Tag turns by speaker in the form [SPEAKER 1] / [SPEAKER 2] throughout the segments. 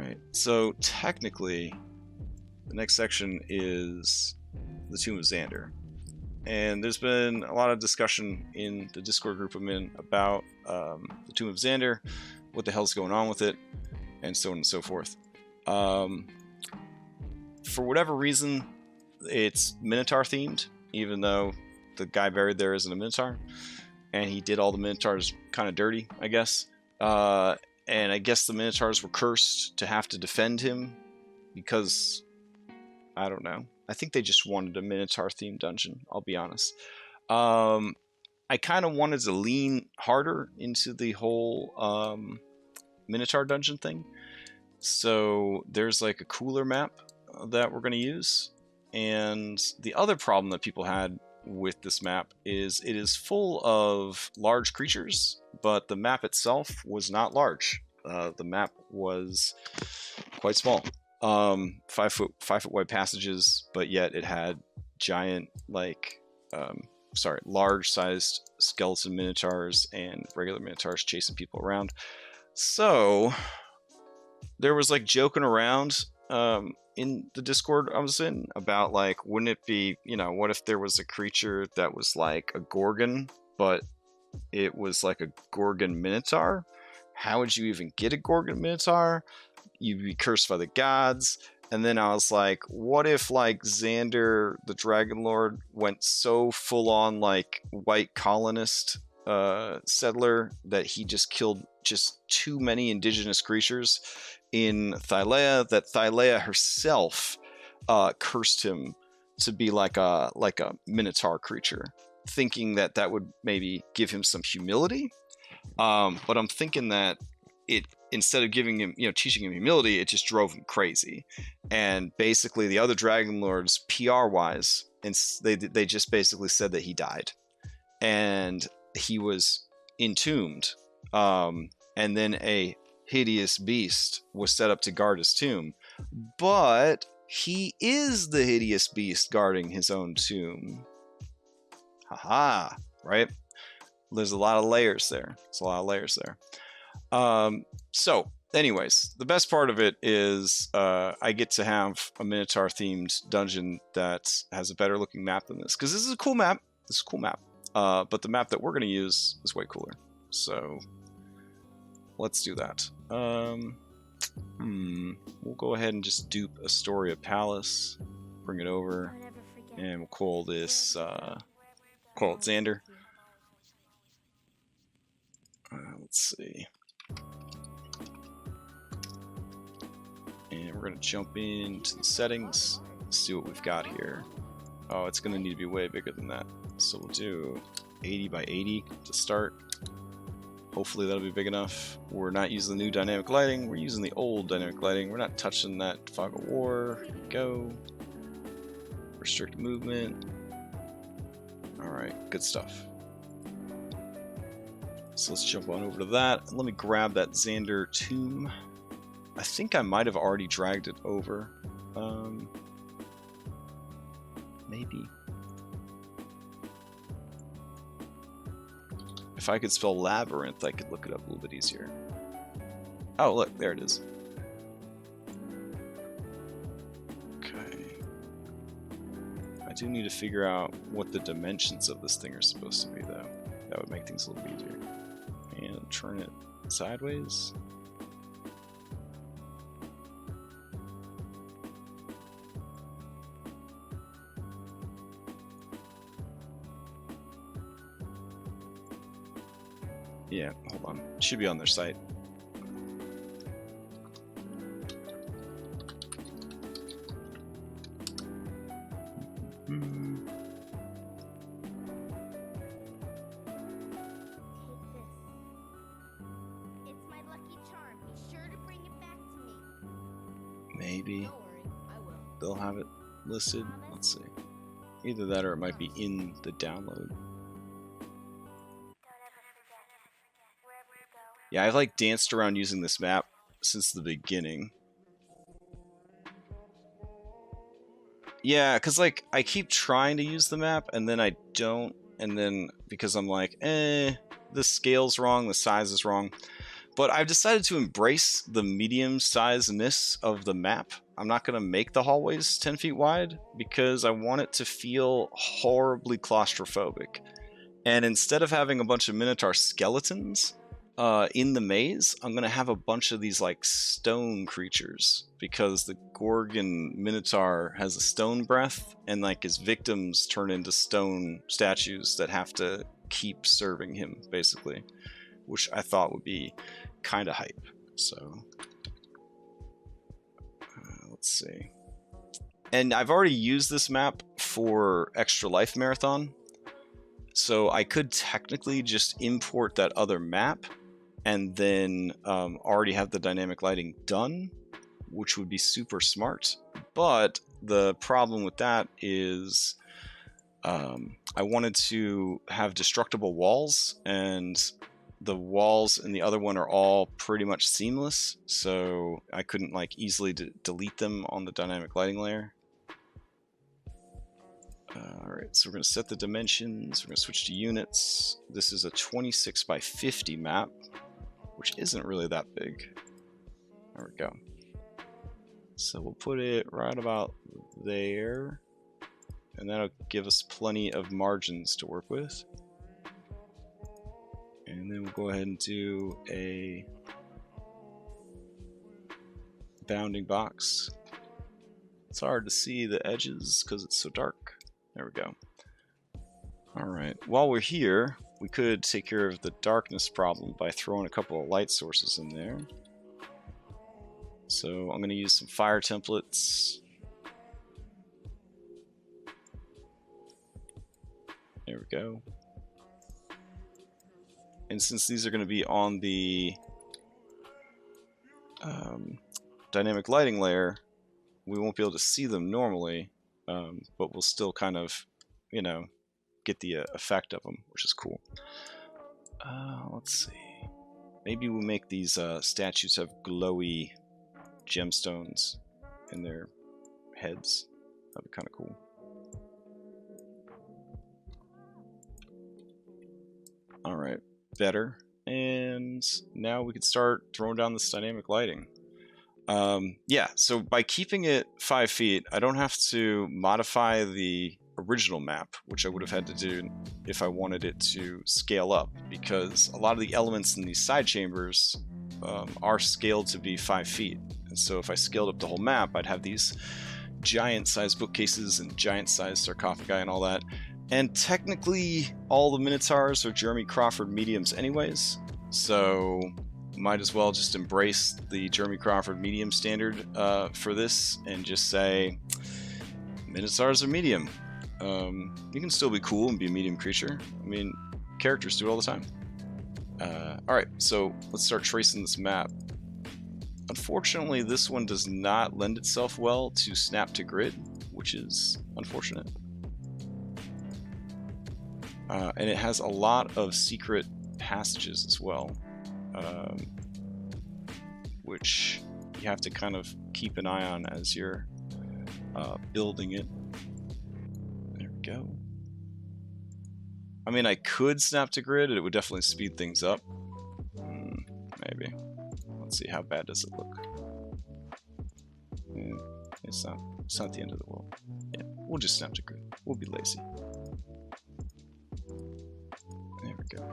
[SPEAKER 1] Alright, so technically, the next section is the Tomb of Xander. And there's been a lot of discussion in the Discord group I'm in about the Tomb of Xander, what the hell's going on with it, and so on and so forth. For whatever reason, it's Minotaur themed, even though the guy buried there isn't a Minotaur. And he did all the Minotaurs kind of dirty, I guess. And I guess the Minotaurs were cursed to have to defend him because, I don't know. I think they just wanted a Minotaur-themed dungeon, I'll be honest. I kind of wanted to lean harder into the whole Minotaur dungeon thing. So there's like a cooler map that we're going to use. And the other problem that people had with this map is it is full of large creatures, but the map itself was not large. The map was quite small. 5 foot wide passages, but yet it had giant, large sized skeleton minotaurs and regular minotaurs chasing people around. So there was like joking around in the Discord I was in about like, wouldn't it be, what if there was a creature that was like a Gorgon, but it was like a Gorgon Minotaur? How would you even get a Gorgon Minotaur? You'd be cursed by the gods. And then I was like, what if like Xander, the Dragonlord, went so full on like white colonist settler that he just killed just too many indigenous creatures in Thylea, that Thylea herself cursed him to be like a Minotaur creature, thinking that that would maybe give him some humility. But I'm thinking that it, instead of giving him, teaching him humility, it just drove him crazy. And basically the other Dragonlords, PR-wise, and they just basically said that he died. And he was entombed. And then a hideous beast was set up to guard his tomb. But he is the hideous beast guarding his own tomb. Haha, right? There's a lot of layers there. So anyways, the best part of it is I get to have a Minotaur themed dungeon that has a better looking map than this, because this is a cool map. But the map that we're going to use is way cooler. So let's do that. We'll go ahead and just dupe Astoria Palace, bring it over, and we'll call this call it Xander. Let's see. And we're going to jump into the settings, see what we've got here. Oh, it's going to need to be way bigger than that. So we'll do 80 by 80 to start. Hopefully that'll be big enough. We're not using the new dynamic lighting. We're using the old dynamic lighting. We're not touching that fog of war. Here we go. Restrict movement. Alright, good stuff. So let's jump on over to that. Let me grab that Xander tomb. I think I might have already dragged it over. Maybe. If I could spell labyrinth, I could look it up a little bit easier. Oh, look, there it is. Okay. I do need to figure out what the dimensions of this thing are supposed to be, though. That would make things a little easier. And turn it sideways. Yeah, hold on. It should be on their site. Maybe they'll have it listed. Let's see. Either that or it might be in the download. Yeah, I've like danced around using this map since the beginning. Yeah, because like I keep trying to use the map and then I don't, and then because I'm like, the scale's wrong, the size is wrong. But I've decided to embrace the medium size-ness of the map. I'm not going to make the hallways 10 feet wide because I want it to feel horribly claustrophobic. And instead of having a bunch of Minotaur skeletons in the maze, I'm going to have a bunch of these like stone creatures because the Gorgon Minotaur has a stone breath, and like his victims turn into stone statues that have to keep serving him, basically, which I thought would be kind of hype. So let's see. And I've already used this map for Extra Life Marathon, so I could technically just import that other map and then already have the dynamic lighting done, which would be super smart. But the problem with that is I wanted to have destructible walls, and the walls in the other one are all pretty much seamless, so I couldn't like easily delete them on the dynamic lighting layer. Alright, so we're going to set the dimensions, we're going to switch to units. This is a 26 by 50 map, which isn't really that big. There we go. So we'll put it right about there, and that'll give us plenty of margins to work with. And then we'll go ahead and do a bounding box. It's hard to see the edges because it's so dark. There we go. Alright, while we're here, we could take care of the darkness problem by throwing a couple of light sources in there. So I'm going to use some fire templates. There we go. And since these are going to be on the dynamic lighting layer, we won't be able to see them normally, but we'll still kind of, you know, get the effect of them, which is cool. Let's see. Maybe we'll make these statues have glowy gemstones in their heads. That'd be kind of cool. Alright, better. And now we can start throwing down this dynamic lighting. Yeah, so by keeping it 5 feet, I don't have to modify the original map, which I would have had to do if I wanted it to scale up, because a lot of the elements in these side chambers are scaled to be 5 feet. And so if I scaled up the whole map, I'd have these giant-sized bookcases and giant-sized sarcophagi and all that. And technically, all the Minotaurs are Jeremy Crawford mediums anyways, so might as well just embrace the Jeremy Crawford medium standard for this and just say Minotaurs are medium. You can still be cool and be a medium creature. I mean, characters do it all the time. Alright, so let's start tracing this map. Unfortunately, this one does not lend itself well to snap to grid, which is unfortunate. And it has a lot of secret passages as well, which you have to kind of keep an eye on as you're building it. There we go. I mean, I could snap to grid, and it would definitely speed things up. Maybe. Let's see, how bad does it look? It's not the end of the world. Yeah, we'll just snap to grid. We'll be lazy. There we go.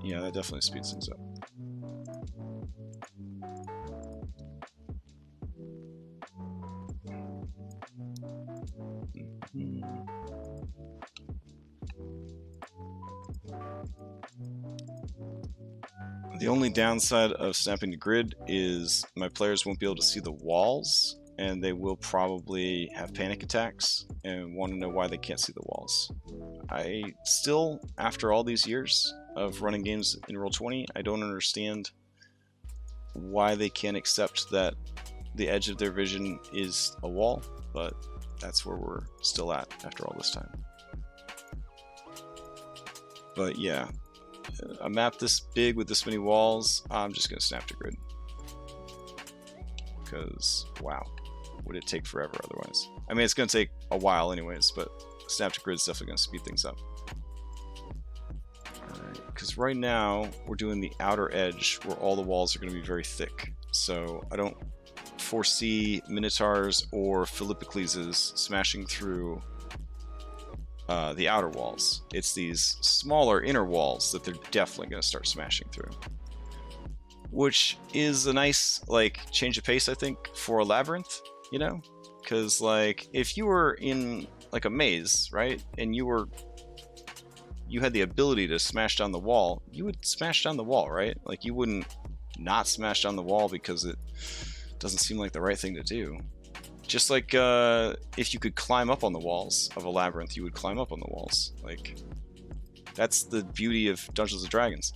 [SPEAKER 1] Yeah, that definitely speeds things up. The only downside of snapping to grid is my players won't be able to see the walls, and they will probably have panic attacks and want to know why they can't see the walls. I still, after all these years of running games in Roll20, I don't understand why they can't accept that the edge of their vision is a wall, but that's where we're still at after all this time. But yeah, a map this big with this many walls, I'm just going to snap to grid. Because, wow, would it take forever otherwise? I mean, it's going to take a while anyways, but snap to grid is definitely going to speed things up. because right now we're doing the outer edge where all the walls are going to be very thick. So I don't foresee Minotaurs or Philippocleses smashing through the outer walls. It's these smaller inner walls that they're definitely going to start smashing through. Which is a nice, like, change of pace, I think, for a labyrinth, you know? Because, like, if you were in, like, a maze, right? And you had the ability to smash down the wall, you would smash down the wall, right? Like, you wouldn't not smash down the wall because it doesn't seem like the right thing to do. Just like if you could climb up on the walls of a labyrinth, you would climb up on the walls. Like, that's the beauty of Dungeons & Dragons.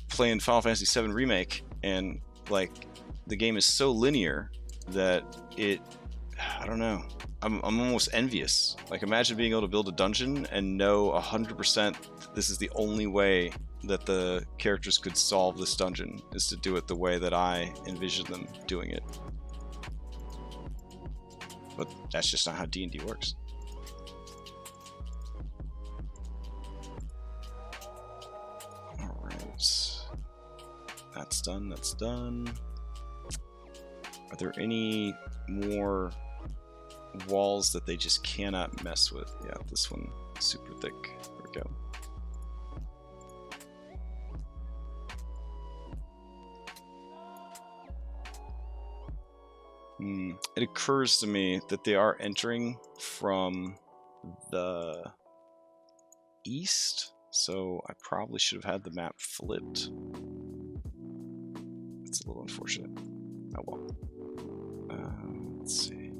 [SPEAKER 1] Playing Final Fantasy VII Remake, and, like, the game is so linear that I don't know. I'm almost envious. Like, imagine being able to build a dungeon and know 100% this is the only way that the characters could solve this dungeon, is to do it the way that I envision them doing it. But that's just not how D&D works. Alright. That's done, that's done. Are there any more walls that they just cannot mess with? Yeah, this one, super thick. There we go. It occurs to me that they are entering from the east, so I probably should have had the map flipped. It's a little unfortunate. Oh well. Let's see.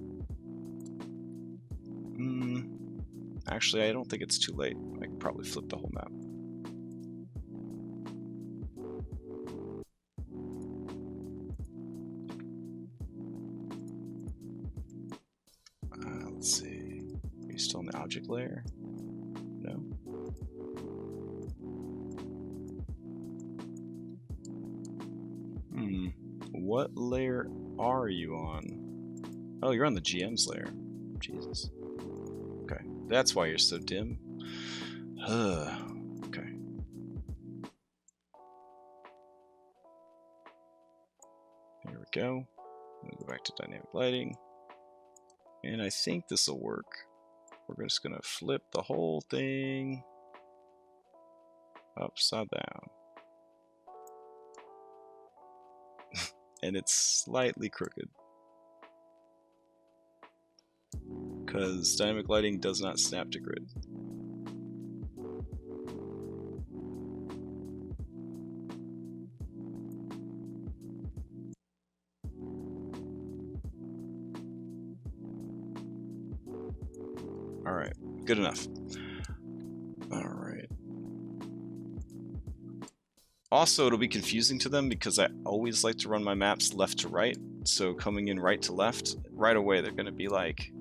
[SPEAKER 1] Actually, I don't think it's too late. I can probably flip the whole map. Let's see. Are you still in the object layer? No. What layer are you on? Oh, you're on the GM's layer. Jesus. Okay. That's why you're so dim. Okay. There we go. We'll go back to dynamic lighting. And I think this will work. We're just going to flip the whole thing upside down. And it's slightly crooked. Because dynamic lighting does not snap to grid. Alright, good enough. Alright. Also, it'll be confusing to them because I always like to run my maps left to right. So coming in right to left, right away they're going to be like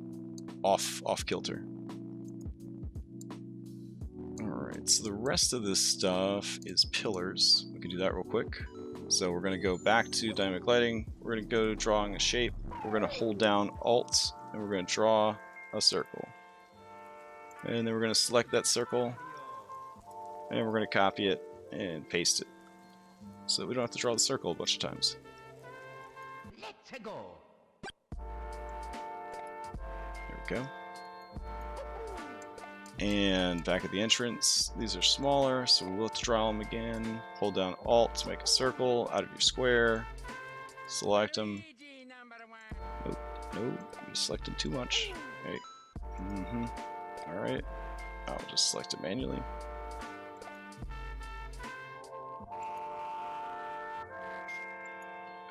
[SPEAKER 1] off kilter. Alright, so the rest of this stuff is pillars. We can do that real quick. So we're going to go back to dynamic lighting. We're going to go to drawing a shape. We're going to hold down Alt and we're going to draw a circle. And then we're going to select that circle and we're going to copy it and paste it so that we don't have to draw the circle a bunch of times.
[SPEAKER 2] Let's go.
[SPEAKER 1] There we go. And back at the entrance, these are smaller, so we'll have to draw them again. Hold down Alt to make a circle out of your square. Select them. Nope, nope, you're selecting too much. Right. Alright. I'll just select it manually.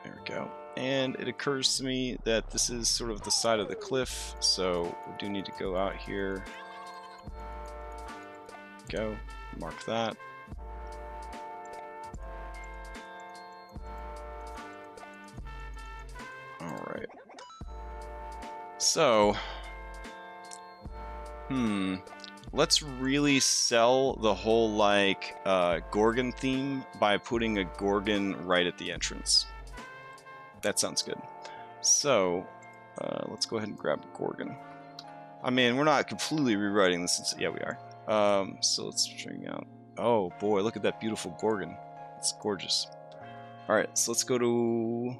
[SPEAKER 1] There we go. And it occurs to me that this is sort of the side of the cliff, so we do need to go out here. Go. Mark that. Alright. So, let's really sell the whole, like, Gorgon theme by putting a Gorgon right at the entrance. That sounds good. So, let's go ahead and grab Gorgon. I mean, we're not completely rewriting this. Yeah, we are. So let's bring out Oh boy, look at that beautiful Gorgon. It's gorgeous. Alright, so let's go to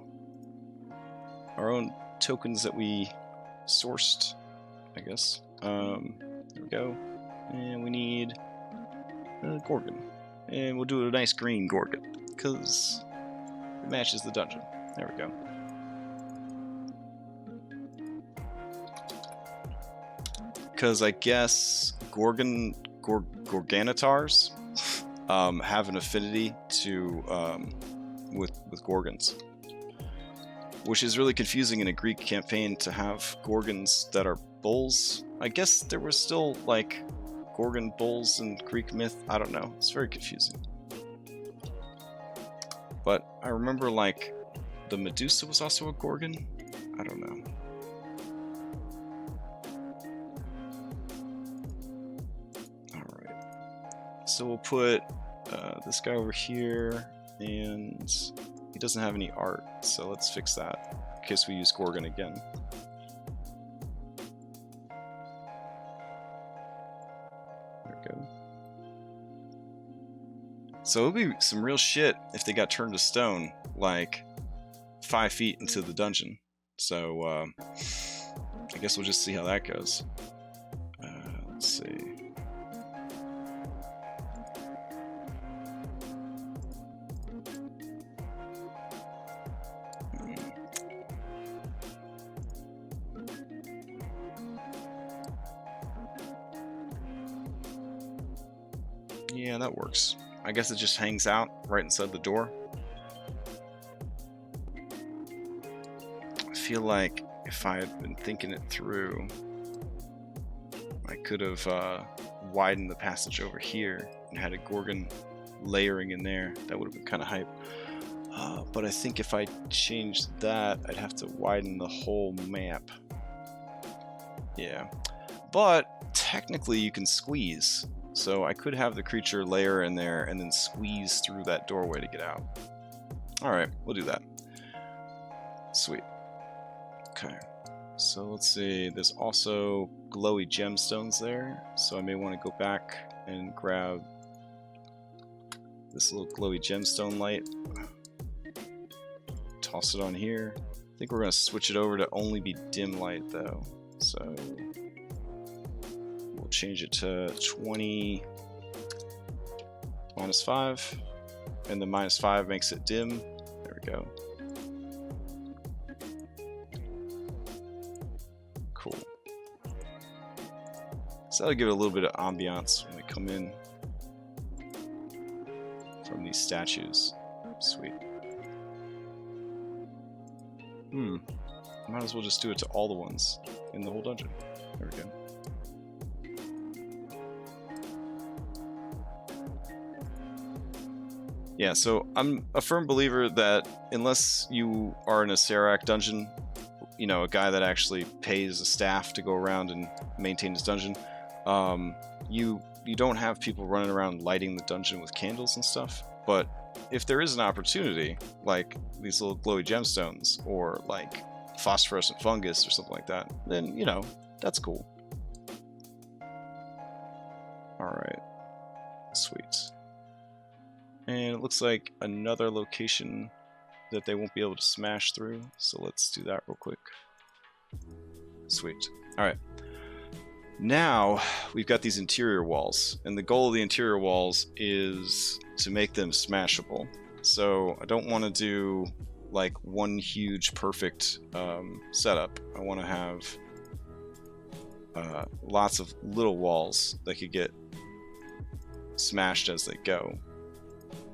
[SPEAKER 1] our own tokens that we sourced, I guess. There we go. And we need a Gorgon. And we'll do a nice green Gorgon, because it matches the dungeon. There we go. Because I guess Gorganitars have an affinity to with Gorgons, which is really confusing in a Greek campaign to have Gorgons that are bulls. I guess there were still like Gorgon bulls in Greek myth. I don't know. It's very confusing. But I remember like the Medusa was also a Gorgon. I don't know. So we'll put this guy over here, and he doesn't have any art, so let's fix that in case we use Gorgon again. There we go. So it would be some real shit if they got turned to stone, like 5 feet into the dungeon. So I guess we'll just see how that goes. Let's see. Yeah, that works. I guess it just hangs out right inside the door. I feel like if I had been thinking it through, I could have widened the passage over here and had a Gorgon layering in there. That would have been kind of hype. But I think if I changed that, I'd have to widen the whole map. Yeah. But technically you can squeeze. So I could have the creature layer in there and then squeeze through that doorway to get out. Alright, we'll do that. Sweet. Okay. So let's see, there's also glowy gemstones there. So I may want to go back and grab this little glowy gemstone light. Toss it on here. I think we're going to switch it over to only be dim light though. So we'll change it to 20 -5, and the -5 makes it dim. There we go. Cool. So that'll give it a little bit of ambiance when we come in from these statues. Sweet. Might as well just do it to all the ones in the whole dungeon. There we go. Yeah, so I'm a firm believer that unless you are in a Serac dungeon, you know, a guy that actually pays a staff to go around and maintain his dungeon, you don't have people running around lighting the dungeon with candles and stuff. But if there is an opportunity, like these little glowy gemstones, or like phosphorescent fungus or something like that, then, you know, that's cool. Alright. Sweet. And it looks like another location that they won't be able to smash through, so let's do that real quick. Sweet. Alright. Now, we've got these interior walls, and the goal of the interior walls is to make them smashable. So I don't want to do like one huge perfect setup. I want to have lots of little walls that could get smashed as they go.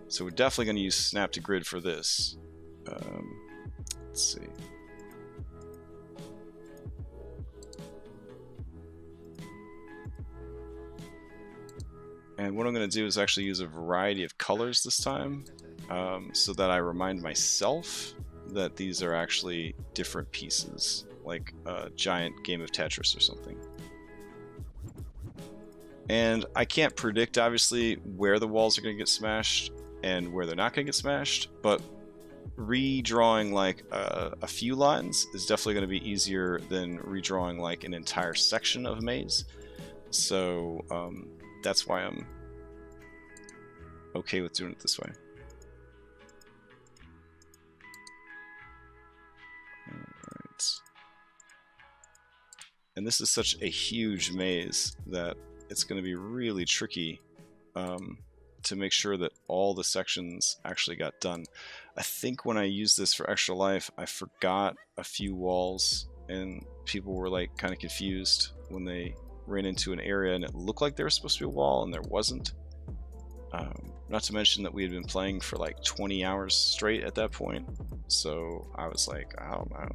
[SPEAKER 1] So we're definitely going to use Snap to Grid for this. Let's see. And what I'm going to do is actually use a variety of colors this time, so that I remind myself that these are actually different pieces, like a giant game of Tetris or something. And I can't predict, obviously, where the walls are going to get smashed and where they're not going to get smashed, but redrawing like a few lines is definitely going to be easier than redrawing like an entire section of a maze. So that's why I'm okay with doing it this way. Alright. And this is such a huge maze that it's going to be really tricky to make sure that all the sections actually got done. I think when I used this for Extra Life, I forgot a few walls, and people were like kind of confused when they ran into an area and it looked like there was supposed to be a wall and there wasn't. Not to mention that we had been playing for like 20 hours straight at that point, so I was like, I don't know,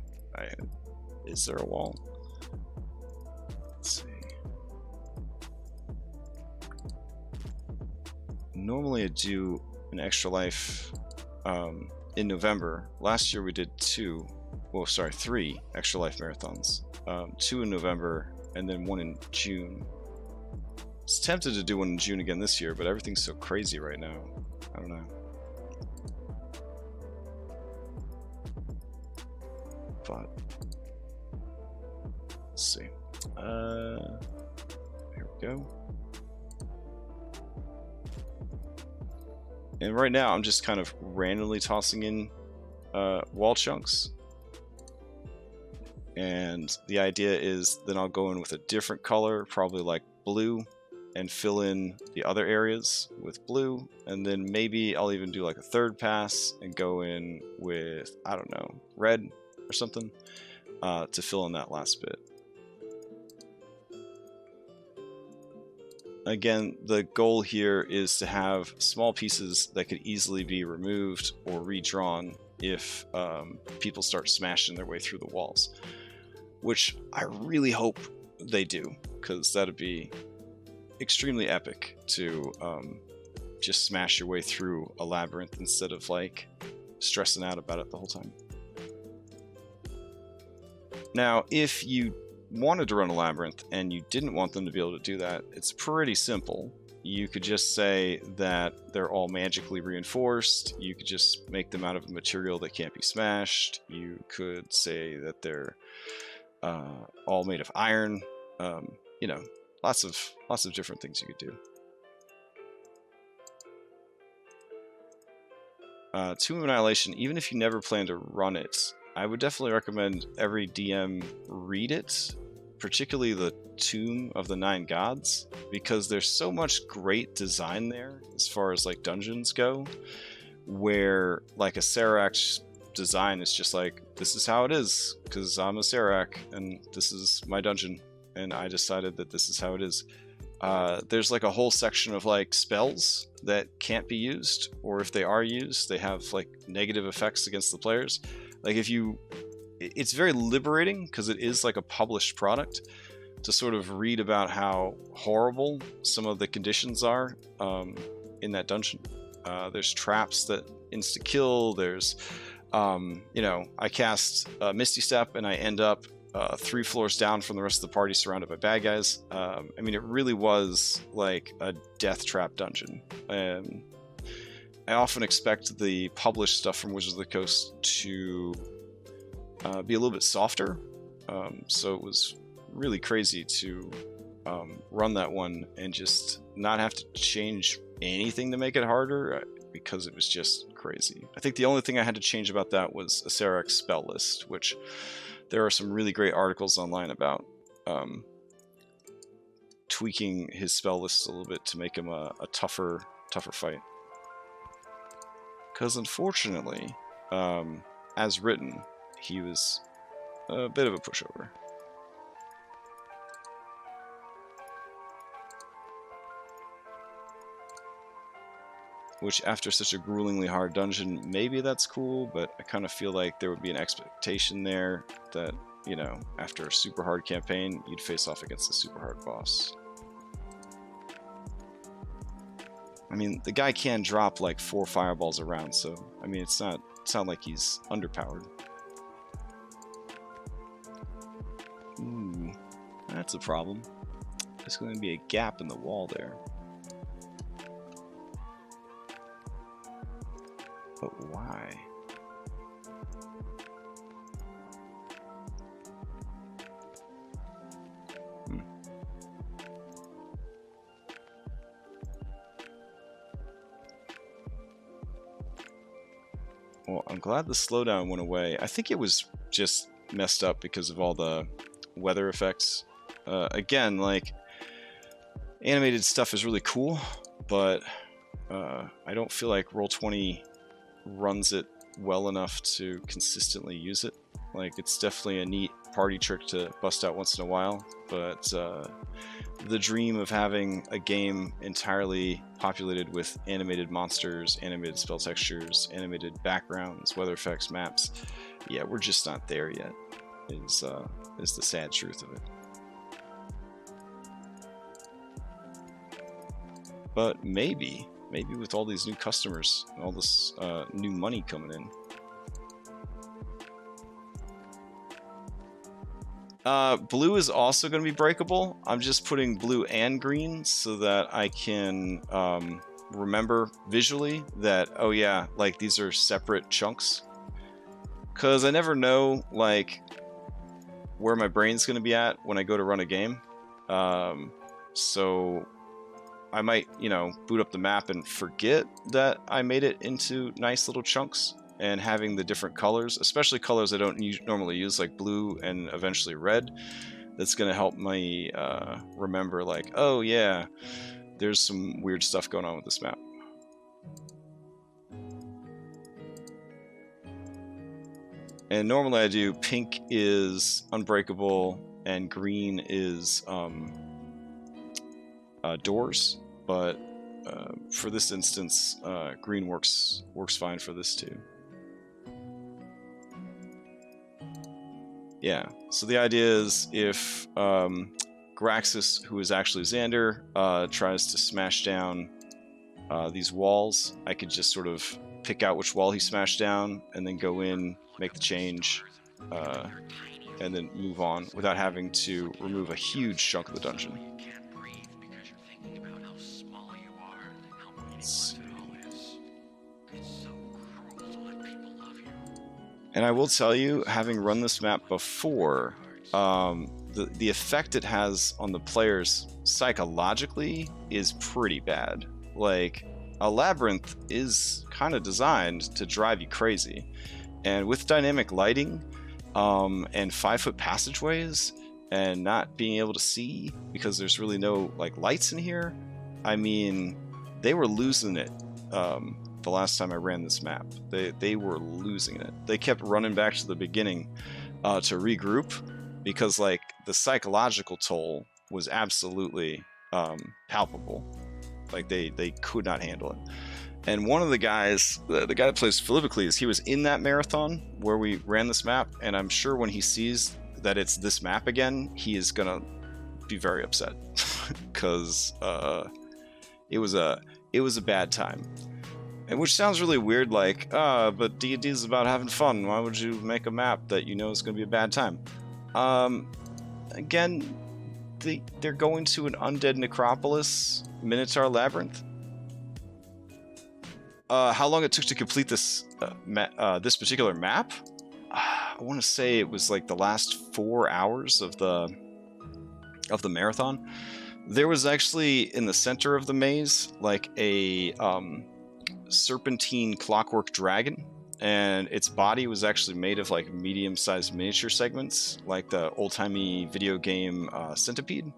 [SPEAKER 1] is there a wall? Let's see. Normally I do an Extra Life in November. Last year we did 3 Extra Life marathons. 2 in November and then 1 in June. I was tempted to do 1 in June again this year, but everything's so crazy right now. I don't know. But let's see. Here we go. And right now I'm just kind of randomly tossing in wall chunks. And the idea is then I'll go in with a different color, probably like blue, and fill in the other areas with blue. And then maybe I'll even do like a third pass and go in with, I don't know, red or something to fill in that last bit. Again, the goal here is to have small pieces that could easily be removed or redrawn if people start smashing their way through the walls, which I really hope they do, because that'd be extremely epic to just smash your way through a labyrinth instead of like stressing out about it the whole time. Now, if you wanted to run a labyrinth and you didn't want them to be able to do that, it's pretty simple. You could just say that they're all magically reinforced. You could just make them out of a material that can't be smashed. You could say that they're all made of iron. You know, lots of different things you could do. Tomb of Annihilation, even if you never plan to run it, I would definitely recommend every DM read it, particularly the Tomb of the Nine Gods, because there's so much great design there as far as like dungeons go, where like a Serac design is just like, this is how it is because I'm a Serac and this is my dungeon and I decided that this is how it is. There's like a whole section of like spells that can't be used, or if they are used, they have like negative effects against the players. Like it's very liberating because it is like a published product to sort of read about how horrible some of the conditions are in that dungeon. There's traps that insta-kill. There's, you know, I cast Misty Step and I end up 3 floors down from the rest of the party surrounded by bad guys. I mean, it really was like a death trap dungeon. I often expect the published stuff from Wizards of the Coast to be a little bit softer, so it was really crazy to run that one and just not have to change anything to make it harder because it was just crazy. I think the only thing I had to change about that was a Serac spell list, which there are some really great articles online about tweaking his spell list a little bit to make him a tougher fight. Because unfortunately, as written, he was a bit of a pushover. Which, after such a gruelingly hard dungeon, maybe that's cool, but I kind of feel like there would be an expectation there that, you know, after a super hard campaign, you'd face off against a super hard boss. I mean, the guy can drop like 4 fireballs around, so, I mean, it's not like he's underpowered. Ooh, that's a problem. There's going to be a gap in the wall there. But why? Well, I'm glad the slowdown went away. I think it was just messed up because of all the weather effects. Again, like, animated stuff is really cool, but I don't feel like Roll20 runs it well enough to consistently use it. Like, it's definitely a neat party trick to bust out once in a while, but the dream of having a game entirely populated with animated monsters, animated spell textures, animated backgrounds, weather effects, maps, yeah, we're just not there yet, is the sad truth of it. But maybe with all these new customers, all this new money coming in. Blue is also going to be breakable. I'm just putting blue and green so that I can remember visually that, oh yeah, like these are separate chunks. Because I never know, like, where my brain's going to be at when I go to run a game. So I might, boot up the map and forget that I made it into nice little chunks, and having the different colors, especially colors I don't normally use, like blue and eventually red, that's going to help me remember, like, oh yeah, there's some weird stuff going on with this map. And normally I do pink is unbreakable and green is doors, but for this instance, green works fine for this too. Yeah, so the idea is if Graxis, who is actually Xander, tries to smash down these walls, I could just sort of pick out which wall he smashed down and then go in, make the change, and then move on without having to remove a huge chunk of the dungeon. And I will tell you, having run this map before, the effect it has on the players psychologically is pretty bad. Like, a labyrinth is kind of designed to drive you crazy. And with dynamic lighting and 5-foot passageways and not being able to see because there's really no like lights in here, I mean, they were losing it. The last time I ran this map, they were losing it. They kept running back to the beginning to regroup because like the psychological toll was absolutely palpable. Like they could not handle it. And one of the guys, the guy that plays Philippocles, he was in that marathon where we ran this map, and I'm sure when he sees that it's this map again, he is gonna be very upset because it was a bad time. And which sounds really weird, like, but D&D is about having fun. Why would you make a map that you know is going to be a bad time? Again, they're going to an undead necropolis Minotaur labyrinth. How long it took to complete this this particular map? I want to say it was like the last 4 hours of the marathon. There was actually in the center of the maze like a serpentine clockwork dragon, and its body was actually made of like medium-sized miniature segments, like the old-timey video game Centipede.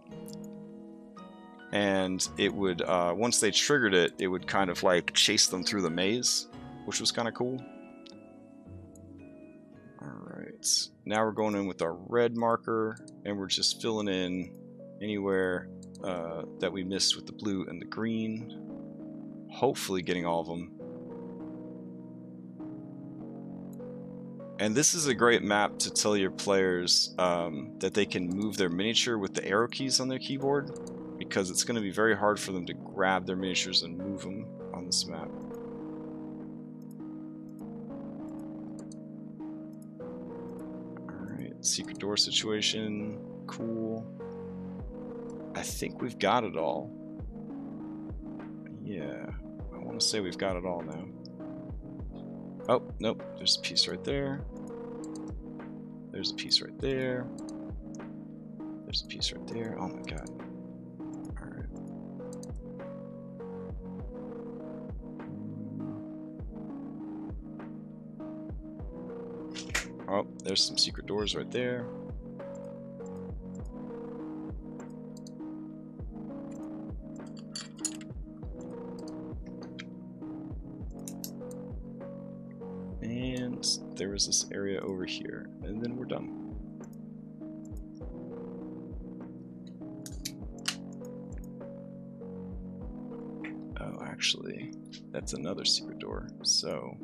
[SPEAKER 1] And it would once they triggered it, it would kind of like chase them through the maze, which was kind of cool. Alright, now we're going in with our red marker, and we're just filling in anywhere that we missed with the blue and the green. Hopefully getting all of them. And this is a great map to tell your players that they can move their miniature with the arrow keys on their keyboard, because it's going to be very hard for them to grab their miniatures and move them on this map. Alright, secret door situation, cool. I think we've got it all. Yeah, I want to say we've got it all now. Oh, nope, there's a piece right there. There's a piece right there. There's a piece right there. Oh my god. Alright. Oh, there's some secret doors right there. And there was this area over here, and then we're done. Oh, actually, that's another secret door. So,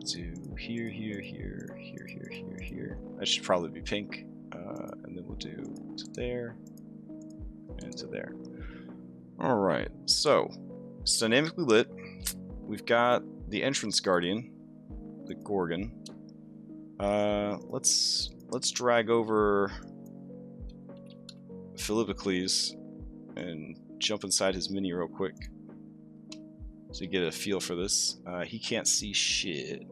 [SPEAKER 1] do here, here, here, here, here, here, here. That should probably be pink. And then we'll do to there, and to there. Alright, so, it's dynamically lit. We've got the entrance guardian, the Gorgon. Let's drag over Philippocles and jump inside his mini real quick to get a feel for this. He can't see shit,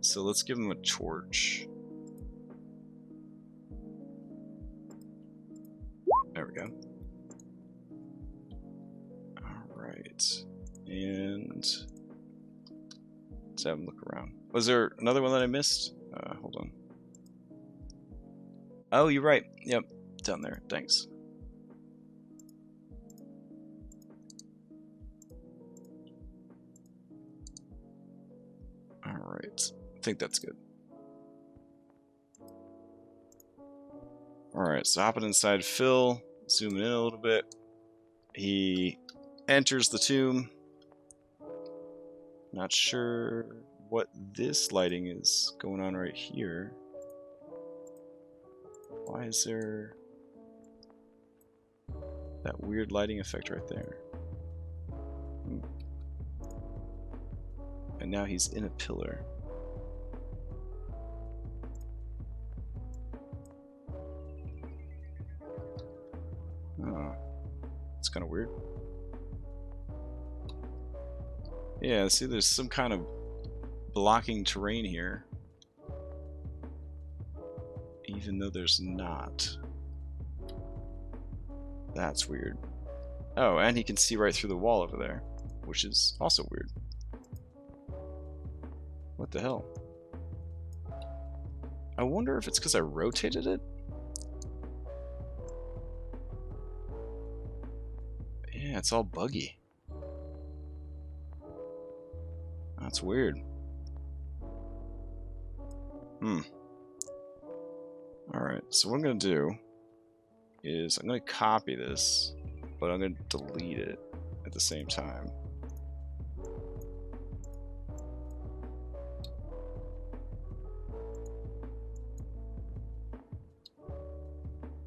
[SPEAKER 1] so let's give him a torch. There we go. Alright, and let's have him look around. Was there another one that I missed? Hold on. Oh, you're right. Yep, down there. Thanks. Alright, I think that's good. Alright, so hopping inside Phil, zooming in a little bit. He enters the tomb. Not sure what this lighting is going on right here. Why is there that weird lighting effect right there? And now he's in a pillar. Oh, it's kind of weird. Yeah, see, there's some kind of blocking terrain here, even though there's not. That's weird. Oh, and he can see right through the wall over there, which is also weird. What the hell? I wonder if it's because I rotated it? Yeah, it's all buggy. That's weird. Alright, so what I'm going to do is I'm going to copy this, but I'm going to delete it at the same time.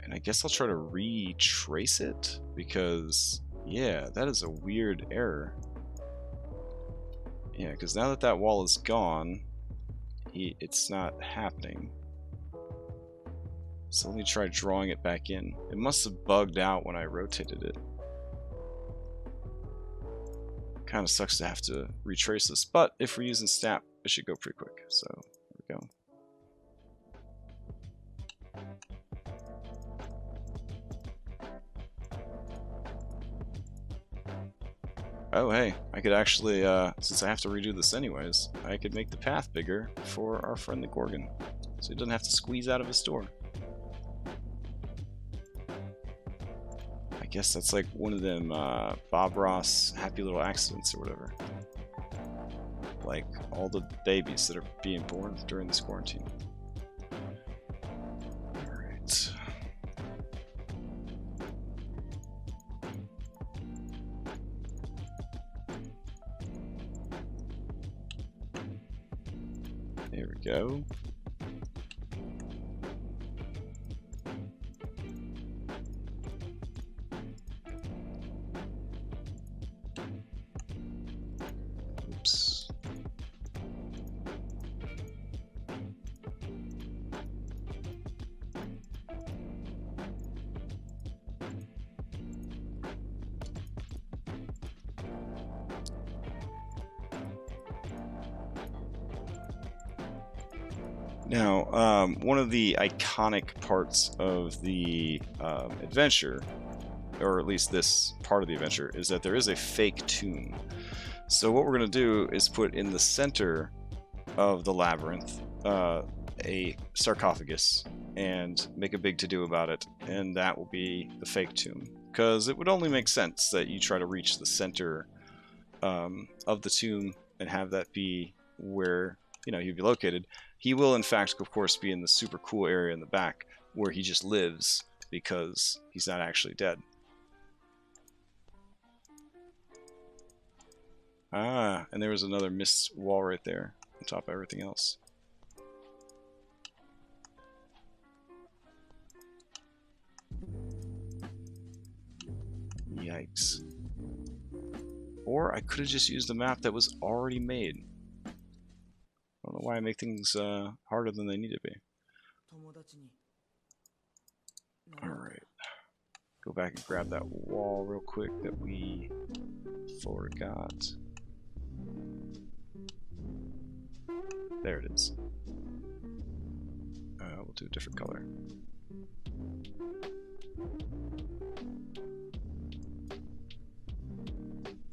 [SPEAKER 1] And I guess I'll try to retrace it, because, yeah, that is a weird error. Yeah, because now that that wall is gone, it's not happening. So let me try drawing it back in. It must have bugged out when I rotated it. Kind of sucks to have to retrace this, but if we're using snap, it should go pretty quick. So there we go. Oh hey, I could actually, since I have to redo this anyways, I could make the path bigger for our friend the Gorgon, so he doesn't have to squeeze out of his door. I guess that's like one of them Bob Ross happy little accidents or whatever. Like all the babies that are being born during this quarantine. Alright. There we go. Oops. Now, one of the iconic parts of the adventure, or at least this part of the adventure, is that there is a fake tomb. So what we're going to do is put in the center of the labyrinth a sarcophagus and make a big to-do about it, and that will be the fake tomb. Because it would only make sense that you try to reach the center of the tomb and have that be where, you know, he'd be located. He will, in fact, of course, be in the super cool area in the back where he just lives because he's not actually dead. Ah, and there was another missed wall right there on top of everything else. Yikes. Or I could have just used a map that was already made. I don't know why I make things harder than they need to be. Alright. Go back and grab that wall real quick that we forgot. There it is. We'll do a different color.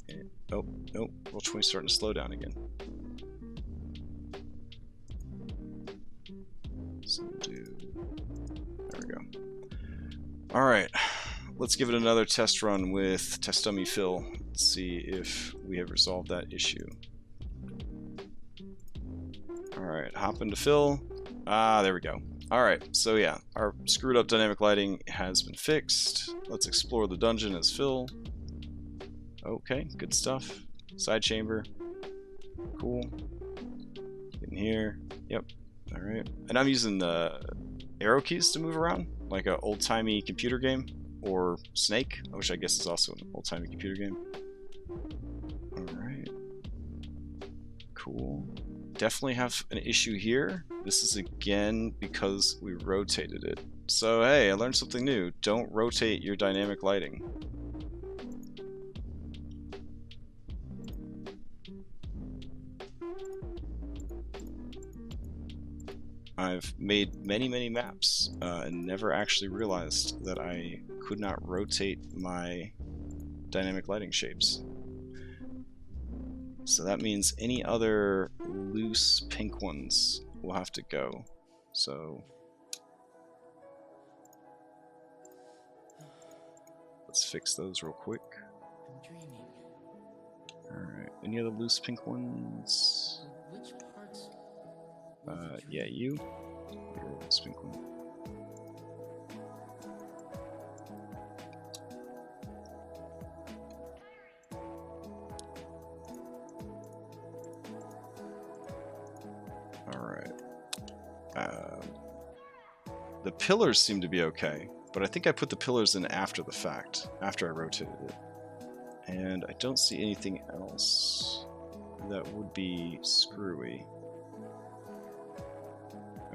[SPEAKER 1] And, oh, nope. Roll20 starting to slow down again. So we'll do... There we go. Alright. Let's give it another test run with Test Dummy Phil. Let's see if we have resolved that issue. Alright, hop into Phil. Ah, there we go. Alright, so yeah, our screwed up dynamic lighting has been fixed. Let's explore the dungeon as Phil. Okay, good stuff. Side chamber. Cool. Get in here. Yep. Alright. And I'm using the arrow keys to move around, like an old-timey computer game. Or Snake, which I guess is also an old-timey computer game. Alright. Cool. Definitely have an issue here. This is again because we rotated it. So hey, I learned something new. Don't rotate your dynamic lighting. I've made many maps and never actually realized that I could not rotate my dynamic lighting shapes. So that means any other loose pink ones will have to go. So let's fix those real quick. Alright, any other loose pink ones? Yeah, you. You're a loose pink one. Alright. The pillars seem to be okay, but I think I put the pillars in after the fact, after I rotated it. And I don't see anything else that would be screwy.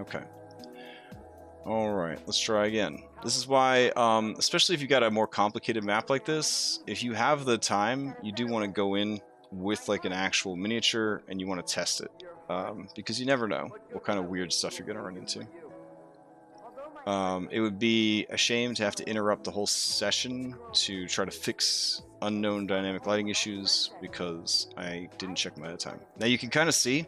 [SPEAKER 1] Okay. Alright, let's try again. This is why, especially if you got a more complicated map like this, if you have the time, you do want to go in with like an actual miniature and you want to test it. Because you never know what kind of weird stuff you're going to run into. It would be a shame to have to interrupt the whole session to try to fix unknown dynamic lighting issues because I didn't check them ahead of time. Now you can kind of see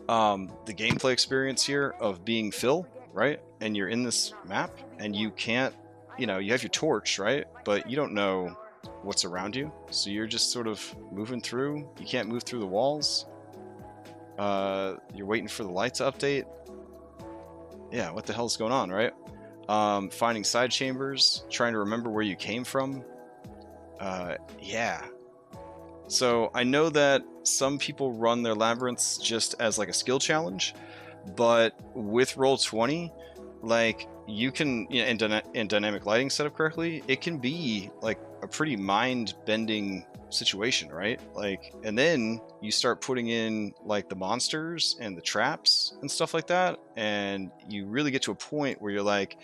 [SPEAKER 1] the gameplay experience here of being Phil, right? And you're in this map and you can't, you know, you have your torch, right? But you don't know what's around you. So you're just sort of moving through. You can't move through the walls. You're waiting for the light to update. Yeah, what the hell's going on, right? Finding side chambers, trying to remember where you came from. Yeah. So I know that some people run their labyrinths just as like a skill challenge, but with Roll20, like you can, you know, and dynamic lighting set up correctly, it can be like a pretty mind-bending situation, right? Like, and then you start putting in like the monsters and the traps and stuff like that, and you really get to a point where you're like,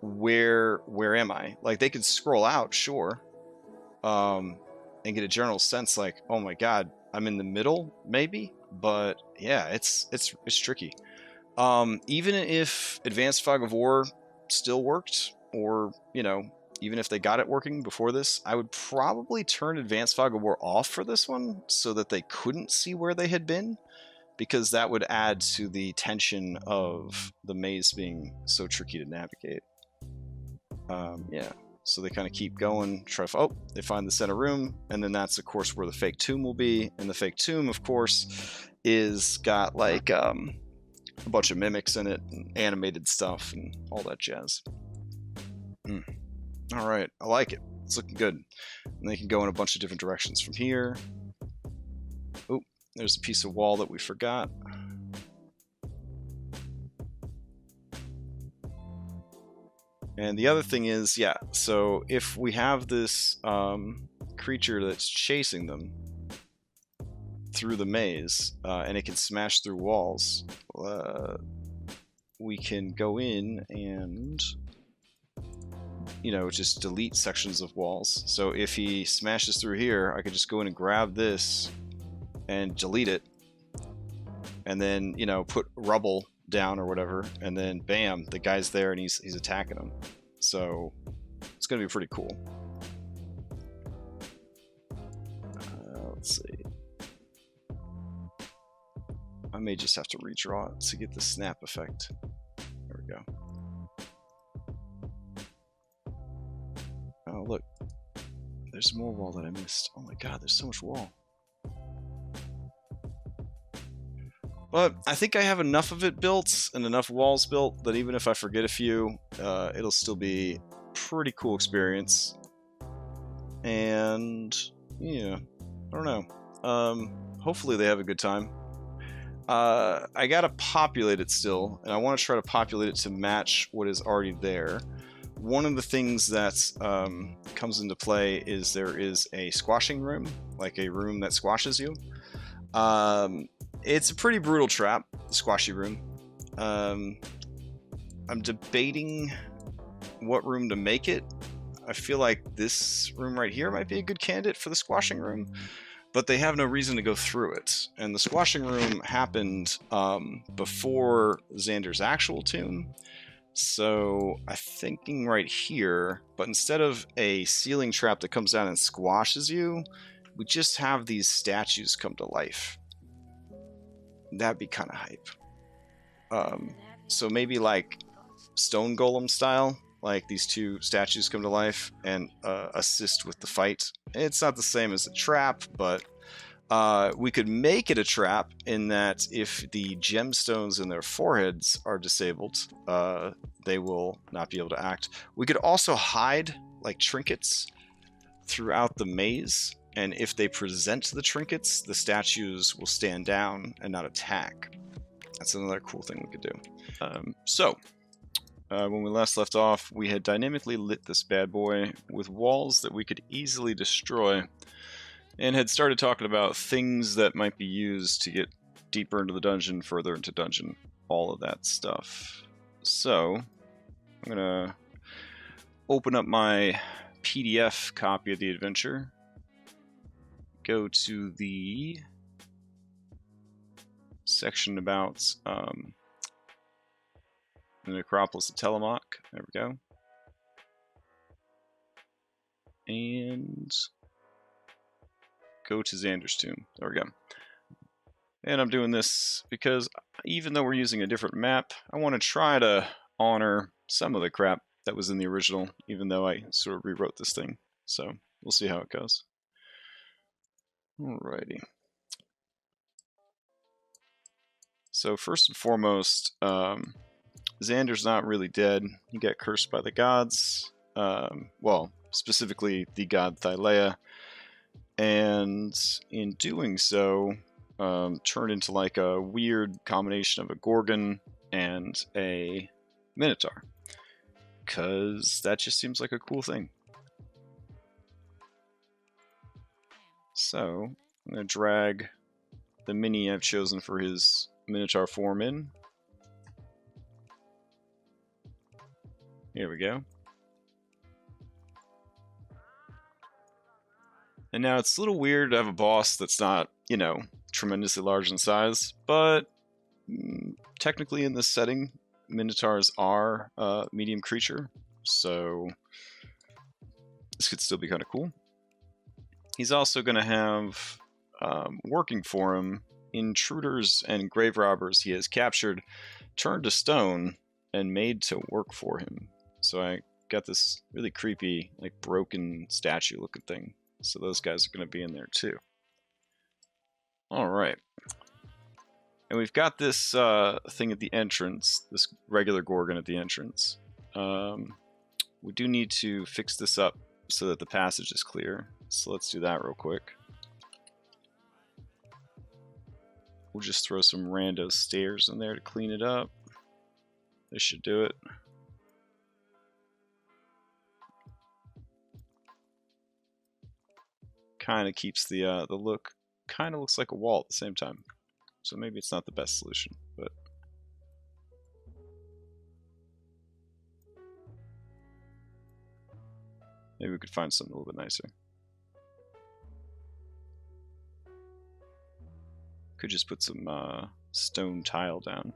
[SPEAKER 1] where am I? Like they could scroll out, sure, and get a general sense like, oh my god, I'm in the middle, maybe, but yeah, it's tricky. Even if Advanced Fog of War still worked, or you know, even if they got it working before this, I would probably turn Advanced Fog of War off for this one so that they couldn't see where they had been, because that would add to the tension of the maze being so tricky to navigate. Yeah, so they kind of keep going, they find the center room, and then that's of course where the fake tomb will be, and the fake tomb of course is got like a bunch of mimics in it and animated stuff and all that jazz. All right, I like it. It's looking good. And they can go in a bunch of different directions from here. Oh, there's a piece of wall that we forgot. And the other thing is, yeah, so if we have this creature that's chasing them through the maze, and it can smash through walls, we can go in and, you know, just delete sections of walls. So if he smashes through here, I could just go in and grab this and delete it, and then, you know, put rubble down or whatever, and then bam, the guy's there and he's attacking him. So it's gonna be pretty cool. Let's see. I may just have to redraw it to get the snap effect. There we go. Oh look, there's more wall that I missed. Oh my god, there's so much wall. But I think I have enough of it built and enough walls built that even if I forget a few, it'll still be a pretty cool experience. And yeah, I don't know. Hopefully they have a good time. I gotta populate it still, and I want to try to populate it to match what is already there. One of the things that comes into play is there is a squashing room, like a room that squashes you. It's a pretty brutal trap, the squashy room. I'm debating what room to make it. I feel like this room right here might be a good candidate for the squashing room, but they have no reason to go through it. And the squashing room happened before Xander's actual tomb. So I'm thinking right here, but instead of a ceiling trap that comes down and squashes you, we just have these statues come to life. That'd be kind of hype. So maybe like stone golem style, like these two statues come to life and assist with the fight. It's not the same as a trap, but we could make it a trap in that if the gemstones in their foreheads are disabled, they will not be able to act. We could also hide like trinkets throughout the maze, and if they present the trinkets, the statues will stand down and not attack. That's another cool thing we could do. When we last left off, we had dynamically lit this bad boy with walls that we could easily destroy, and had started talking about things that might be used to get deeper into the dungeon, further into dungeon, all of that stuff. So, I'm gonna open up my PDF copy of the adventure, go to the section about the necropolis of Tillamook. There we go. And go to Xander's tomb. There we go. And I'm doing this because even though we're using a different map, I want to try to honor some of the crap that was in the original, even though I sort of rewrote this thing. So we'll see how it goes. Alrighty. So first and foremost, Xander's not really dead. He got cursed by the gods. Well, specifically the god Thylea. And in doing so, turned into like a weird combination of a Gorgon and a Minotaur. Because that just seems like a cool thing. So, I'm going to drag the mini I've chosen for his Minotaur form in. Here we go. And now it's a little weird to have a boss that's not, you know, tremendously large in size, but technically in this setting, Minotaurs are a medium creature, so this could still be kind of cool. He's also going to have working for him intruders and grave robbers he has captured turned to stone and made to work for him. So I got this really creepy, like, broken statue looking thing. So those guys are going to be in there too. Alright. And we've got this thing at the entrance, this regular Gorgon at the entrance. We do need to fix this up so that the passage is clear. So let's do that real quick. We'll just throw some rando stairs in there to clean it up. This should do it. Kind of keeps the look, kind of looks like a wall at the same time. So maybe it's not the best solution, but maybe we could find something a little bit nicer. Could just put some stone tile down.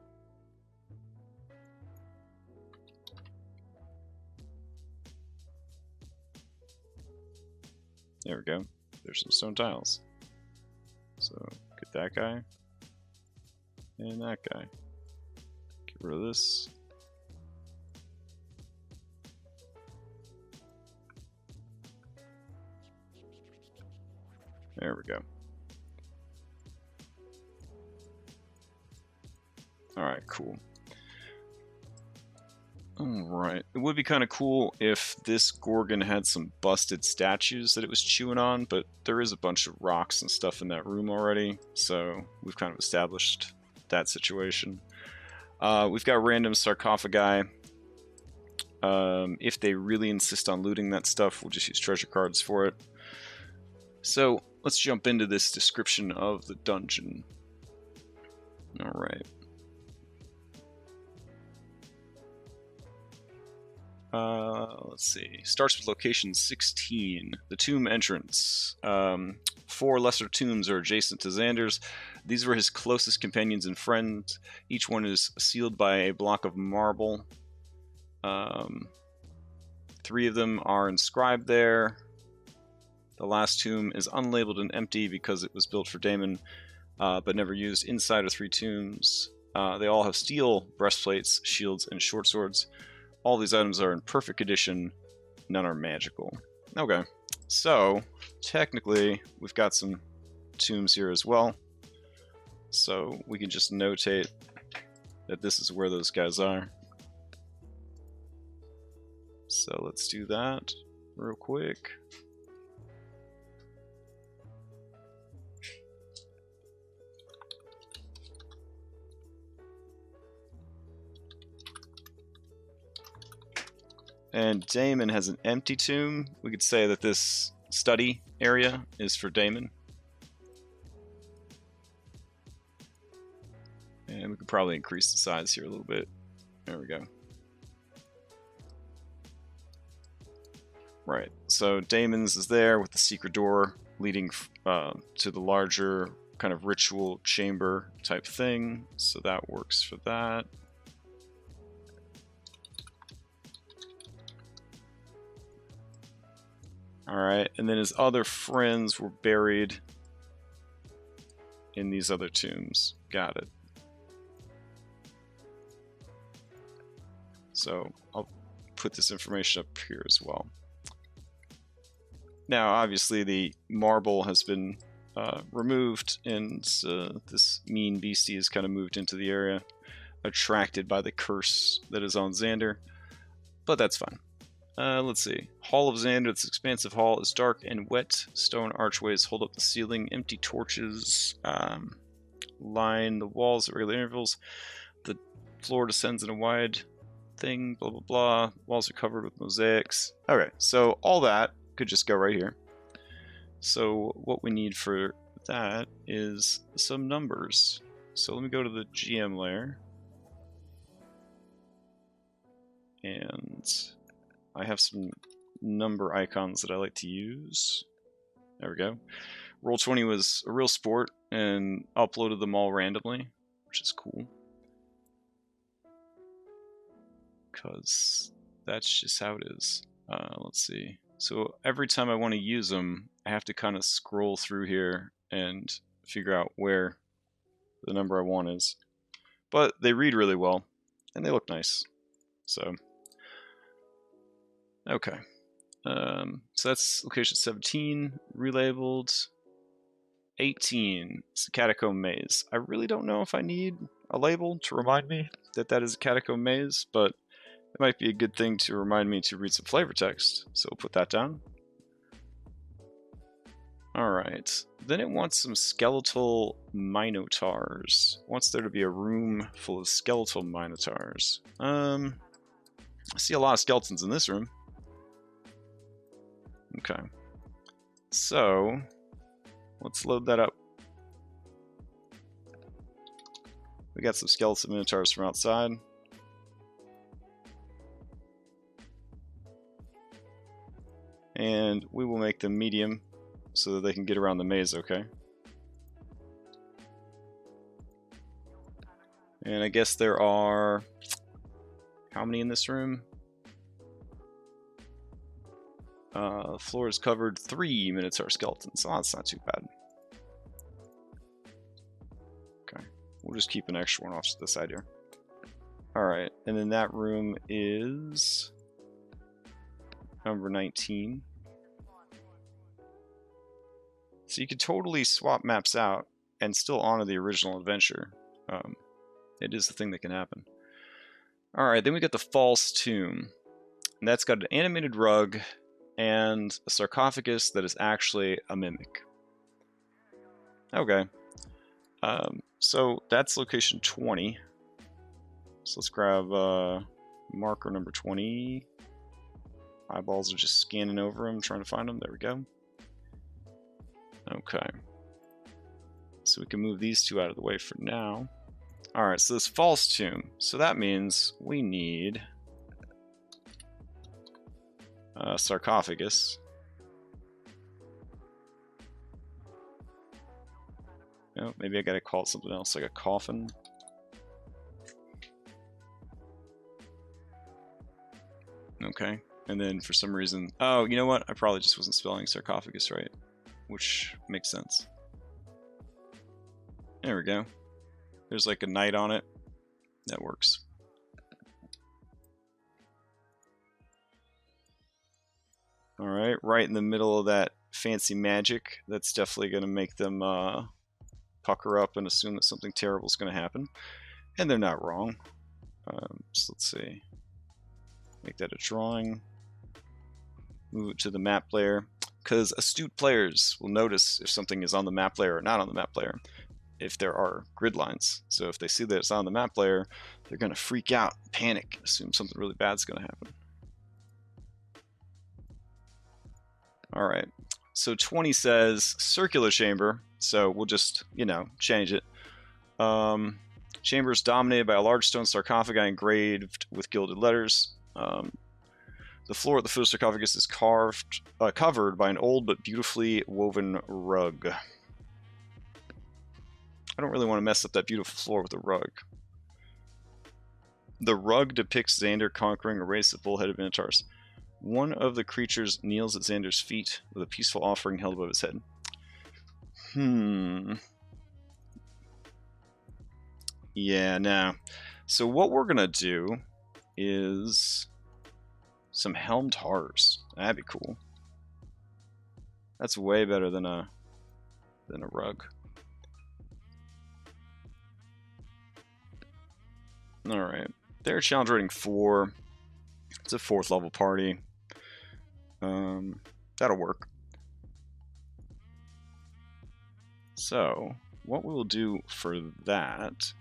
[SPEAKER 1] There we go. There's some stone tiles. So get that guy. And that guy. Get rid of this. There we go. Alright, cool. Alright. It would be kind of cool if this Gorgon had some busted statues that it was chewing on, but there is a bunch of rocks and stuff in that room already, so we've kind of established that situation. We've got random sarcophagi. If they really insist on looting that stuff, we'll just use treasure cards for it. So let's jump into this description of the dungeon. Alright. Let's see. Starts with location 16, the tomb entrance. 4 lesser tombs are adjacent to Xander's. These were his closest companions and friends. Each one is sealed by a block of marble. 3 of them are inscribed there. The last tomb is unlabeled and empty because it was built for Daemon, but never used. Inside are 3 tombs. They all have steel breastplates, shields, and short swords. All these items are in perfect condition. None are magical. Okay, so technically we've got some tombs here as well. So we can just notate that this is where those guys are. So let's do that real quick. And Daemon has an empty tomb. We could say that this study area is for Daemon. And we could probably increase the size here a little bit. There we go. Right, so Daemon's is there with the secret door leading to the larger kind of ritual chamber type thing. So that works for that. Alright, and then his other friends were buried in these other tombs. Got it. So I'll put this information up here as well. Now, obviously, the marble has been removed, and this mean beastie has kind of moved into the area, attracted by the curse that is on Xander. But that's fine. Let's see. Hall of Xander. This expansive hall is dark and wet. Stone archways hold up the ceiling. Empty torches line the walls at regular intervals. The floor descends in a wide thing. Blah, blah, blah. Walls are covered with mosaics. Okay, so all that could just go right here. So what we need for that is some numbers. So let me go to the GM layer. And I have some number icons that I like to use. There we go. Roll20 was a real sport and uploaded them all randomly, which is cool. Because that's just how it is. Let's see. So every time I want to use them, I have to kind of scroll through here and figure out where the number I want is. But they read really well, and they look nice. So, okay. So that's location 17, relabeled. 18, it's a catacomb maze. I really don't know if I need a label to remind me that that is a catacomb maze, but it might be a good thing to remind me to read some flavor text, so we'll put that down. Alright, then it wants some skeletal minotaurs. It wants there to be a room full of skeletal minotaurs. I see a lot of skeletons in this room. Okay. So, let's load that up. We got some skeleton minotaurs from outside. And we will make them medium so that they can get around the maze, okay? And I guess there are... how many in this room? The floor is covered 3 minotaur skeletons. Oh, that's not too bad. Okay, we'll just keep an extra one off to the side here. Alright, and then that room is number 19. So you could totally swap maps out and still honor the original adventure. It is the thing that can happen. Alright, then we got the false tomb. And that's got an animated rug and a sarcophagus that is actually a mimic. Okay. So that's location 20. So let's grab marker number 20. Eyeballs are just scanning over them, trying to find them. There we go. Okay. So we can move these two out of the way for now. Alright, so this false tomb. So that means we need a sarcophagus. Oh, maybe I gotta call it something else, like a coffin. Okay, and then for some reason... oh, you know what? I probably just wasn't spelling sarcophagus right, which makes sense. There we go. There's like a knight on it. That works. Alright, right in the middle of that fancy magic. That's definitely going to make them pucker up and assume that something terrible is going to happen. And they're not wrong. So let's see. Make that a drawing. Move it to the map layer. Because astute players will notice if something is on the map layer or not on the map layer. If there are grid lines. So if they see that it's on the map layer, they're going to freak out, panic, assume something really bad is going to happen. Alright, so 20 says circular chamber, so we'll just, you know, change it. Chamber is dominated by a large stone sarcophagi engraved with gilded letters. The floor at the foot of the sarcophagus is covered by an old but beautifully woven rug. I don't really want to mess up that beautiful floor with a rug. The rug depicts Xander conquering a race of bull-headed minotaurs. One of the creatures kneels at Xander's feet with a peaceful offering held above his head. Yeah, nah. So what we're gonna do is some helmed horrors. That'd be cool. That's way better than a rug. Alright. They're challenge rating 4. It's a 4th level party. That'll work. So, what we'll do for that...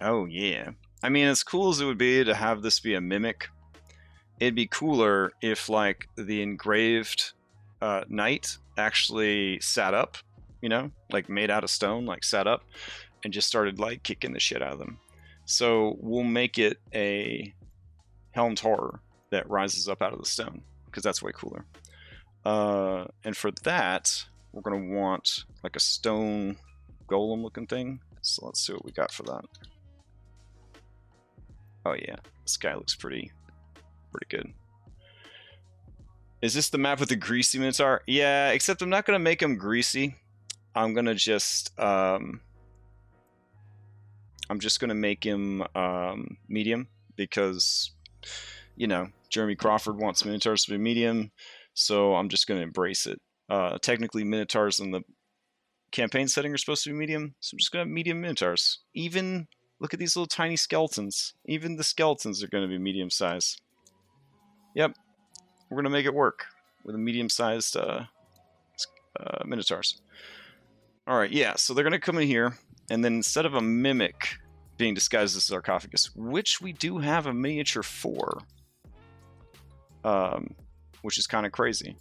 [SPEAKER 1] oh, yeah. I mean, as cool as it would be to have this be a mimic, it'd be cooler if, like, the engraved knight actually sat up, you know? Like, made out of stone, like, sat up, and just started, like, kicking the shit out of them. So, we'll make it a helmed horror that rises up out of the stone, because that's way cooler. And for that, we're going to want, like, a stone golem-looking thing. So, let's see what we got for that. Oh yeah, this guy looks pretty good. Is this the map with the greasy Minotaur? Yeah, except I'm not gonna make him greasy. I'm gonna just I'm just gonna make him medium because, you know, Jeremy Crawford wants Minotaurs to be medium, so I'm just gonna embrace it. Technically, Minotaurs in the campaign setting are supposed to be medium, so I'm just gonna have medium Minotaurs. Even look at these little tiny skeletons. Even the skeletons are gonna be medium size. Yep, we're gonna make it work with a medium-sized Minotaurs. All right, yeah, so they're gonna come in here, and then instead of a mimic being disguised as a sarcophagus, which we do have a miniature for, which is kind of crazy,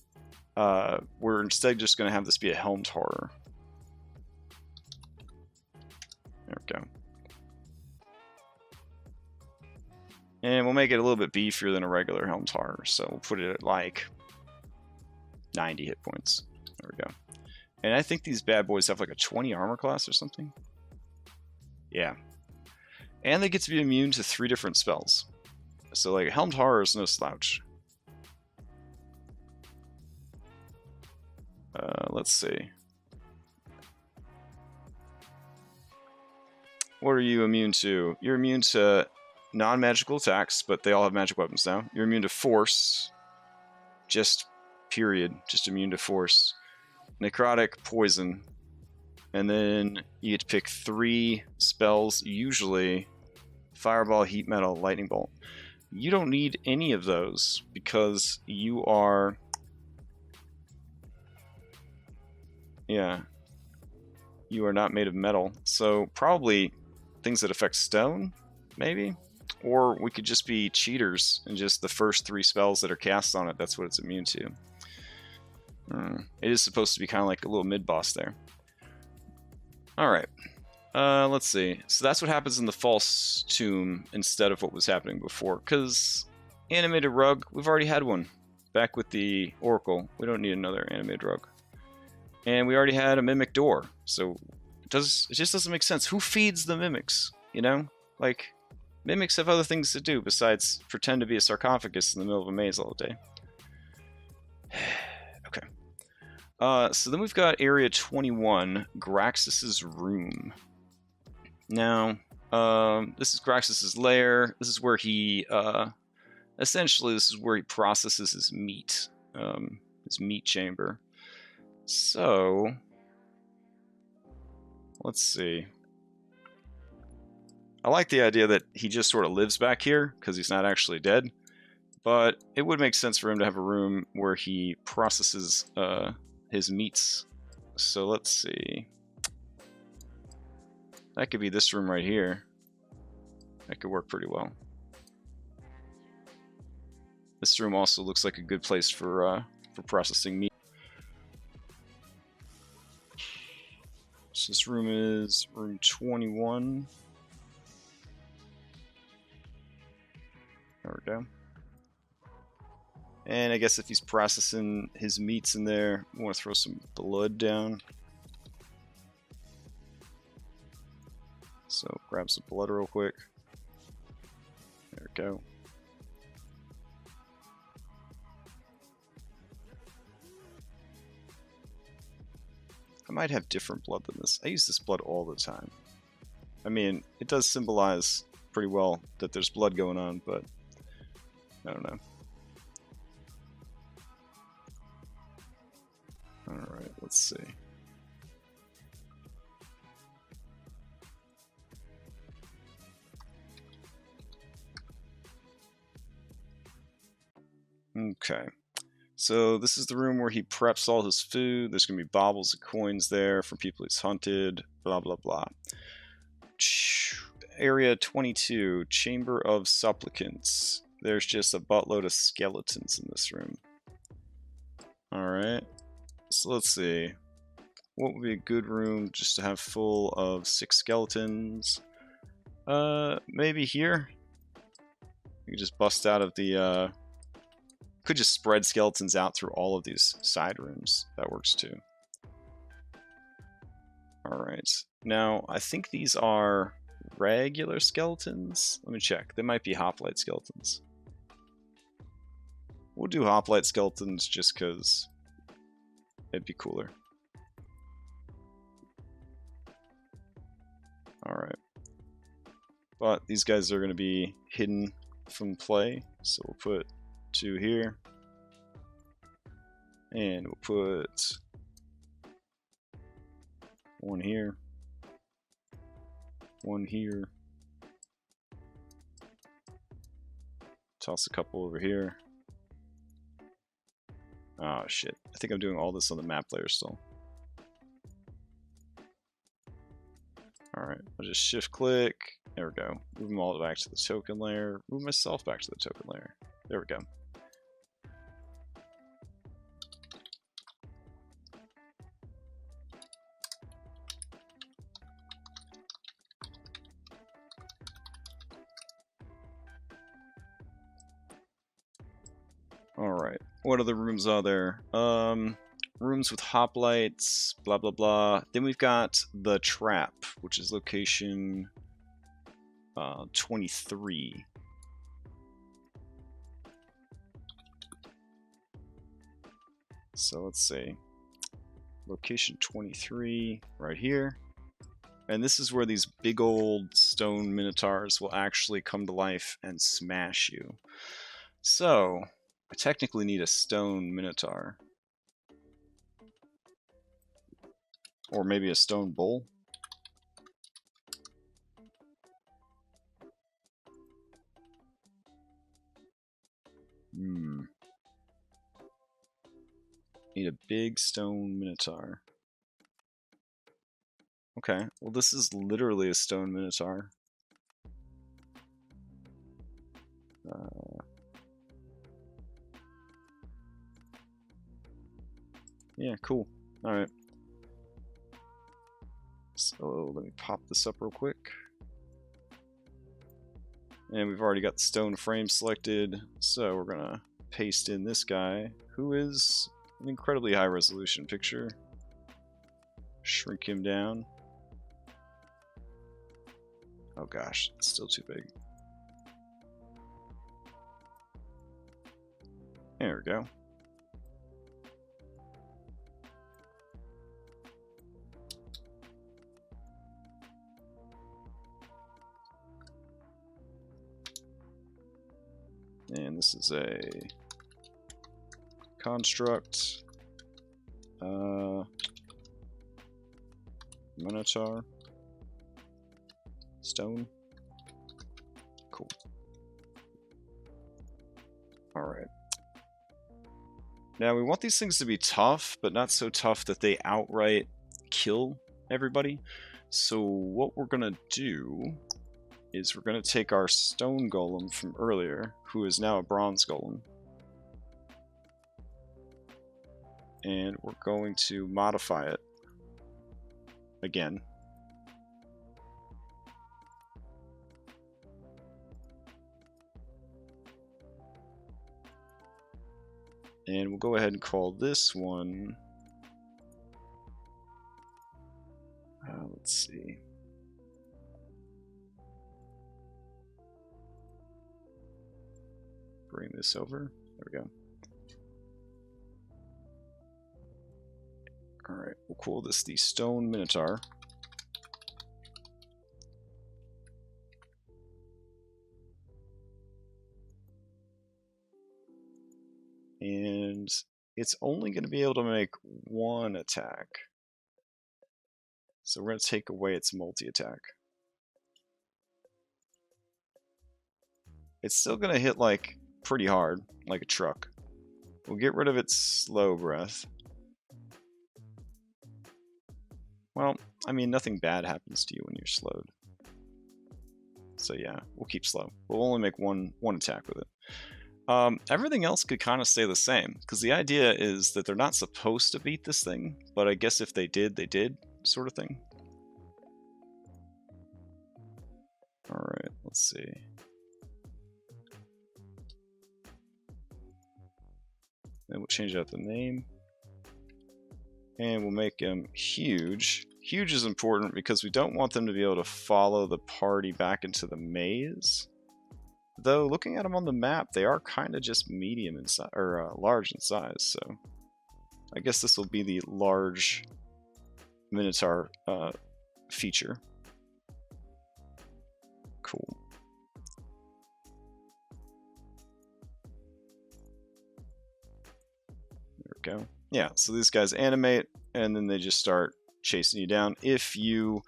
[SPEAKER 1] we're instead just gonna have this be a helmed horror. There we go. And we'll make it a little bit beefier than a regular helmed horror, so we'll put it at like 90 hit points. There we go. And I think these bad boys have like a 20 armor class or something. Yeah. And they get to be immune to 3 different spells. So like helmed horror is no slouch. Let's see. What are you immune to? You're immune to non-magical attacks, but they all have magic weapons now. You're immune to force. Just period. Just immune to force. Necrotic, poison. And then you get to pick 3 spells, usually Fireball, Heat Metal, Lightning Bolt. You don't need any of those because you are... Yeah. You are not made of metal. So probably things that affect stone, maybe? Or we could just be cheaters and just the first 3 spells that are cast on it, that's what it's immune to. It is supposed to be kind of like a little mid-boss there. Alright. Let's see. So that's what happens in the false tomb instead of what was happening before. Because animated rug, we've already had one. Back with the Oracle. We don't need another animated rug. And we already had a mimic door. So it just doesn't make sense. Who feeds the mimics? You know? Like, mimics have other things to do besides pretend to be a sarcophagus in the middle of a maze all day. Okay. So then we've got Area 21, Graxus's Room. Now, this is Graxus's lair. This is where he, essentially, this is where he processes his meat chamber. So, let's see. I like the idea that he just sort of lives back here, because he's not actually dead. But it would make sense for him to have a room where he processes his meats. So let's see. That could be this room right here. That could work pretty well. This room also looks like a good place for processing meat. So this room is room 21. There we go. And I guess if he's processing his meats in there, we want to throw some blood down. So grab some blood real quick. There we go. I might have different blood than this. I use this blood all the time. I mean, it does symbolize pretty well that there's blood going on, but I don't know. Alright, let's see. Okay. So this is the room where he preps all his food. There's going to be baubles of coins there for people he's hunted. Blah, blah, blah. Area 22, Chamber of Supplicants. There's just a buttload of skeletons in this room. Alright. So let's see. What would be a good room just to have full of 6 skeletons? Maybe here? You could just bust out of the, could just spread skeletons out through all of these side rooms. That works too. Alright. Now, I think these are regular skeletons. Let me check. They might be hoplite skeletons. We'll do hoplite skeletons just because it'd be cooler. Alright. But these guys are going to be hidden from play, so we'll put 2 here. And we'll put 1 here. 1 here. Toss a couple over here. Oh shit. I think I'm doing all this on the map layer still. Alright, I'll just shift click. There we go. Move them all back to the token layer. Move myself back to the token layer. There we go. Alright, what other rooms are there? Rooms with hoplites, blah blah blah. Then we've got the trap, which is location 23. So let's see. Location 23, right here. And this is where these big old stone minotaurs will actually come to life and smash you. So, I technically need a stone minotaur. Or maybe a stone bull. Need a big stone minotaur. Okay, well this is literally a stone minotaur. Yeah, cool. Alright. So let me pop this up real quick. And we've already got the stone frame selected, so we're gonna paste in this guy, who is an incredibly high resolution picture. Shrink him down. Oh gosh, it's still too big. There we go. And this is a construct. Minotaur. Stone. Cool. Alright. Now we want these things to be tough, but not so tough that they outright kill everybody. So what we're gonna do is we're going to take our stone golem from earlier, who is now a bronze golem, and we're going to modify it again. And we'll go ahead and call this one, let's see. Bring this over. There we go. Alright, we'll call this the Stone Minotaur. And it's only going to be able to make 1 attack. So we're going to take away its multi-attack. It's still going to hit like pretty hard, like a truck. We'll get rid of its slow breath. Well, I mean, nothing bad happens to you when you're slowed. So yeah, we'll keep slow. We'll only make one attack with it. Everything else could kind of stay the same, because the idea is that they're not supposed to beat this thing, but I guess if they did, they did, sort of thing. Alright, let's see. Then we'll change out the name. And we'll make them huge. Huge is important because we don't want them to be able to follow the party back into the maze. though looking at them on the map, they are kind of just medium in size, or large in size, so I guess this will be the large Minotaur feature. Cool. There we go. Yeah, so these guys animate, and then they just start chasing you down if you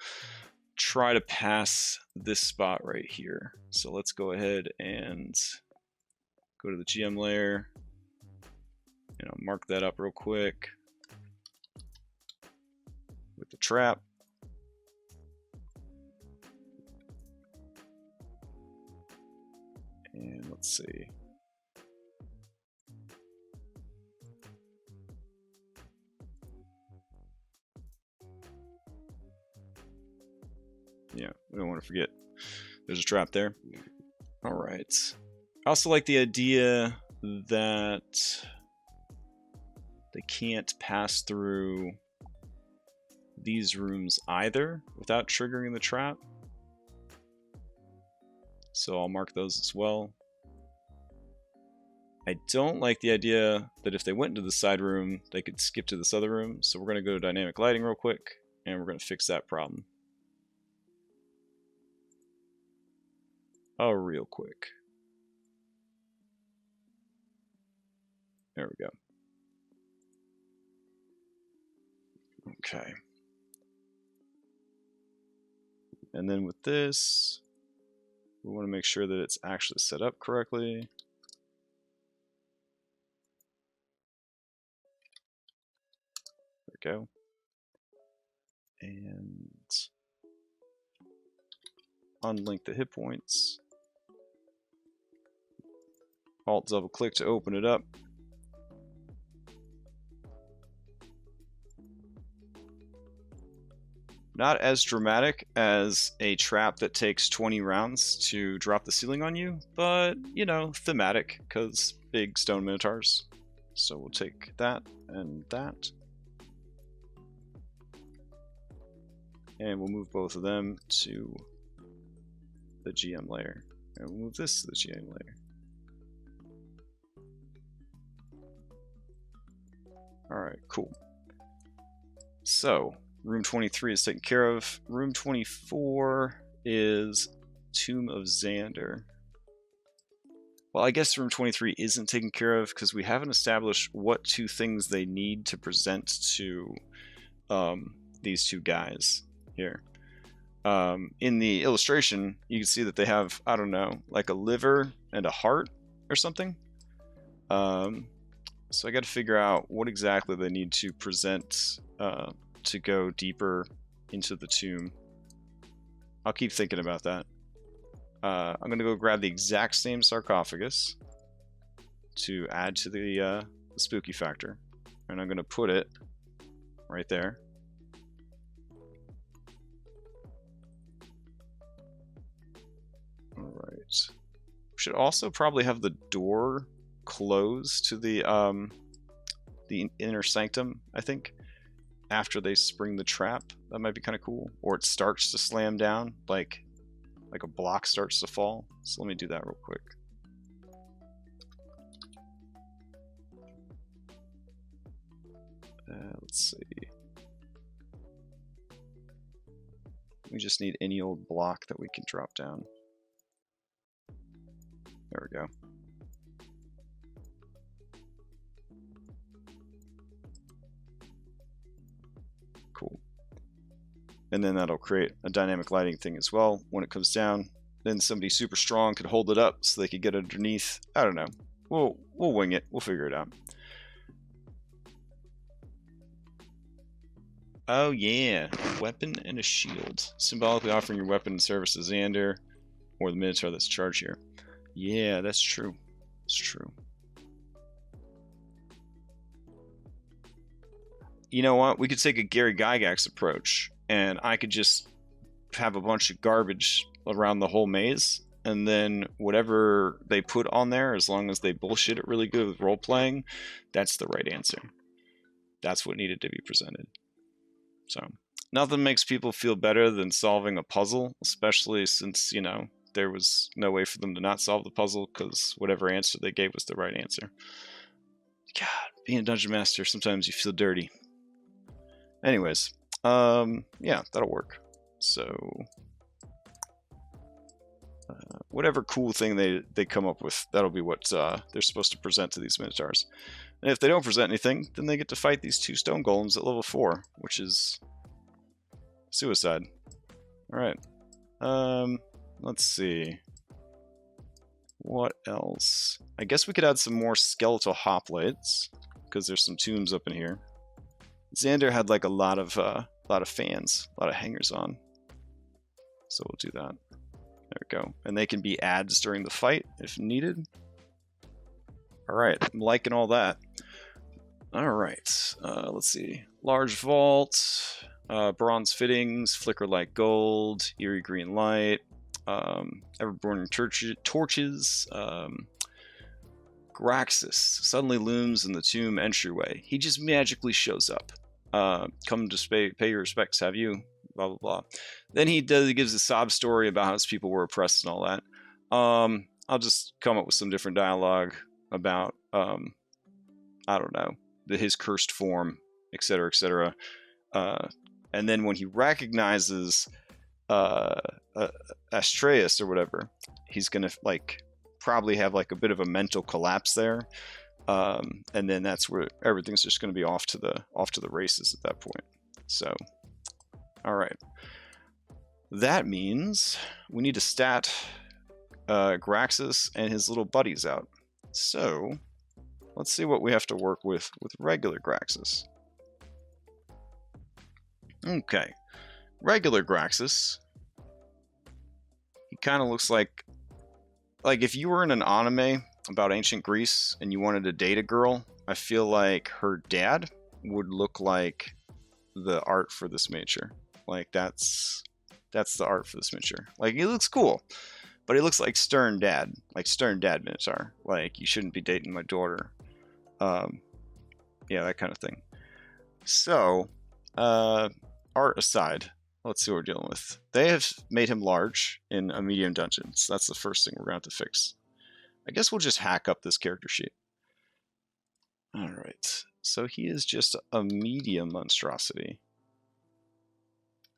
[SPEAKER 1] try to pass this spot right here. So let's go ahead and go to the GM layer. You know, mark that up real quick with the trap. And let's see. Yeah, we don't want to forget there's a trap there. All right. I also like the idea that they can't pass through these rooms either without triggering the trap. So I'll mark those as well. I don't like the idea that if they went into the side room, they could skip to this other room. So we're going to go to dynamic lighting real quick, and we're going to fix that problem. Oh, real quick. There we go. Okay. And then with this, we want to make sure that it's actually set up correctly. There we go. And unlink the hit points. Alt double click to open it up. Not as dramatic as a trap that takes 20 rounds to drop the ceiling on you, but, you know, thematic, because big stone minotaurs. So we'll take that and that. And we'll move both of them to the GM layer. And we'll move this to the GM layer. Alright, cool. So, room 23 is taken care of. Room 24 is Tomb of Xander. Well, I guess room 23 isn't taken care of because we haven't established what two things they need to present to these two guys here. In the illustration, you can see that they have, I don't know, like a liver and a heart or something. So I got to figure out what exactly they need to present to go deeper into the tomb. I'll keep thinking about that. I'm going to go grab the exact same sarcophagus to add to the spooky factor. And I'm going to put it right there. Alright. We should also probably have the door close to the inner sanctum, I think, after they spring the trap. That might be kind of cool. Or it starts to slam down, like a block starts to fall. So let me do that real quick. Let's see. We just need any old block that we can drop down. There we go. Cool. And then that'll create a dynamic lighting thing as well when it comes down. Then somebody super strong could hold it up so they could get underneath. I don't know. We'll wing it. We'll figure it out. Oh yeah, a weapon and a shield. Symbolically offering your weapon in service to Xander or the Minotaur that's charged here. Yeah, that's true. It's true. You know what? We could take a Gary Gygax approach, and I could just have a bunch of garbage around the whole maze, and then whatever they put on there, as long as they bullshit it really good with role-playing, that's the right answer. That's what needed to be presented. So, nothing makes people feel better than solving a puzzle, especially since, you know, there was no way for them to not solve the puzzle because whatever answer they gave was the right answer. God, being a dungeon master, sometimes you feel dirty. Anyways, yeah, that'll work. So, whatever cool thing they come up with, that'll be what they're supposed to present to these Minotaurs. And if they don't present anything, then they get to fight these 2 stone golems at level 4, which is suicide. Alright. Let's see. What else? I guess we could add some more skeletal hoplites, because there's some tombs up in here. Xander had like a lot of fans, a lot of hangers on. So we'll do that. There we go. And they can be adds during the fight if needed. Alright, I'm liking all that. Alright, let's see. Large vault, bronze fittings, flicker like gold, eerie green light, ever-burning torches, Graxus suddenly looms in the tomb entryway. He just magically shows up. Come to pay your respects, have you? Blah, blah, blah. Then he gives a sob story about how his people were oppressed and all that. I'll just come up with some different dialogue about, I don't know, his cursed form, etc., etc. And then when he recognizes Astreus or whatever, he's gonna like probably have like a bit of a mental collapse there, and then that's where everything's just gonna be off to the races at that point. So, all right, that means we need to stat Graxus and his little buddies out. So let's see what we have to work with regular Graxus. Okay, regular Graxus. He kind of looks like if you were in an anime about ancient Greece and you wanted to date a girl, I feel like her dad would look like the art for this miniature. Like that's the art for this miniature. Like he looks cool, but he looks like stern dad Minotaur. Like you shouldn't be dating my daughter. Yeah, that kind of thing. So, art aside, let's see what we're dealing with. They have made him large in a medium dungeon, so that's the first thing we're going to have to fix. I guess we'll just hack up this character sheet. Alright, so he is just a medium monstrosity.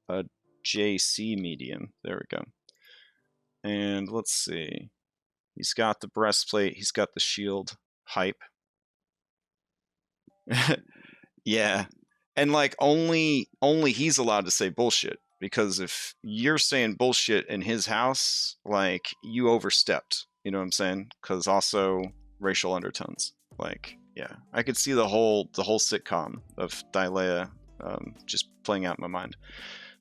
[SPEAKER 1] A JC medium, there we go. And let's see. He's got the breastplate, he's got the shield. Hype. Yeah. And like only he's allowed to say bullshit, because if you're saying bullshit in his house, like you overstepped, you know what I'm saying? Because also racial undertones. Like, yeah, I could see the whole sitcom of Thylea just playing out in my mind.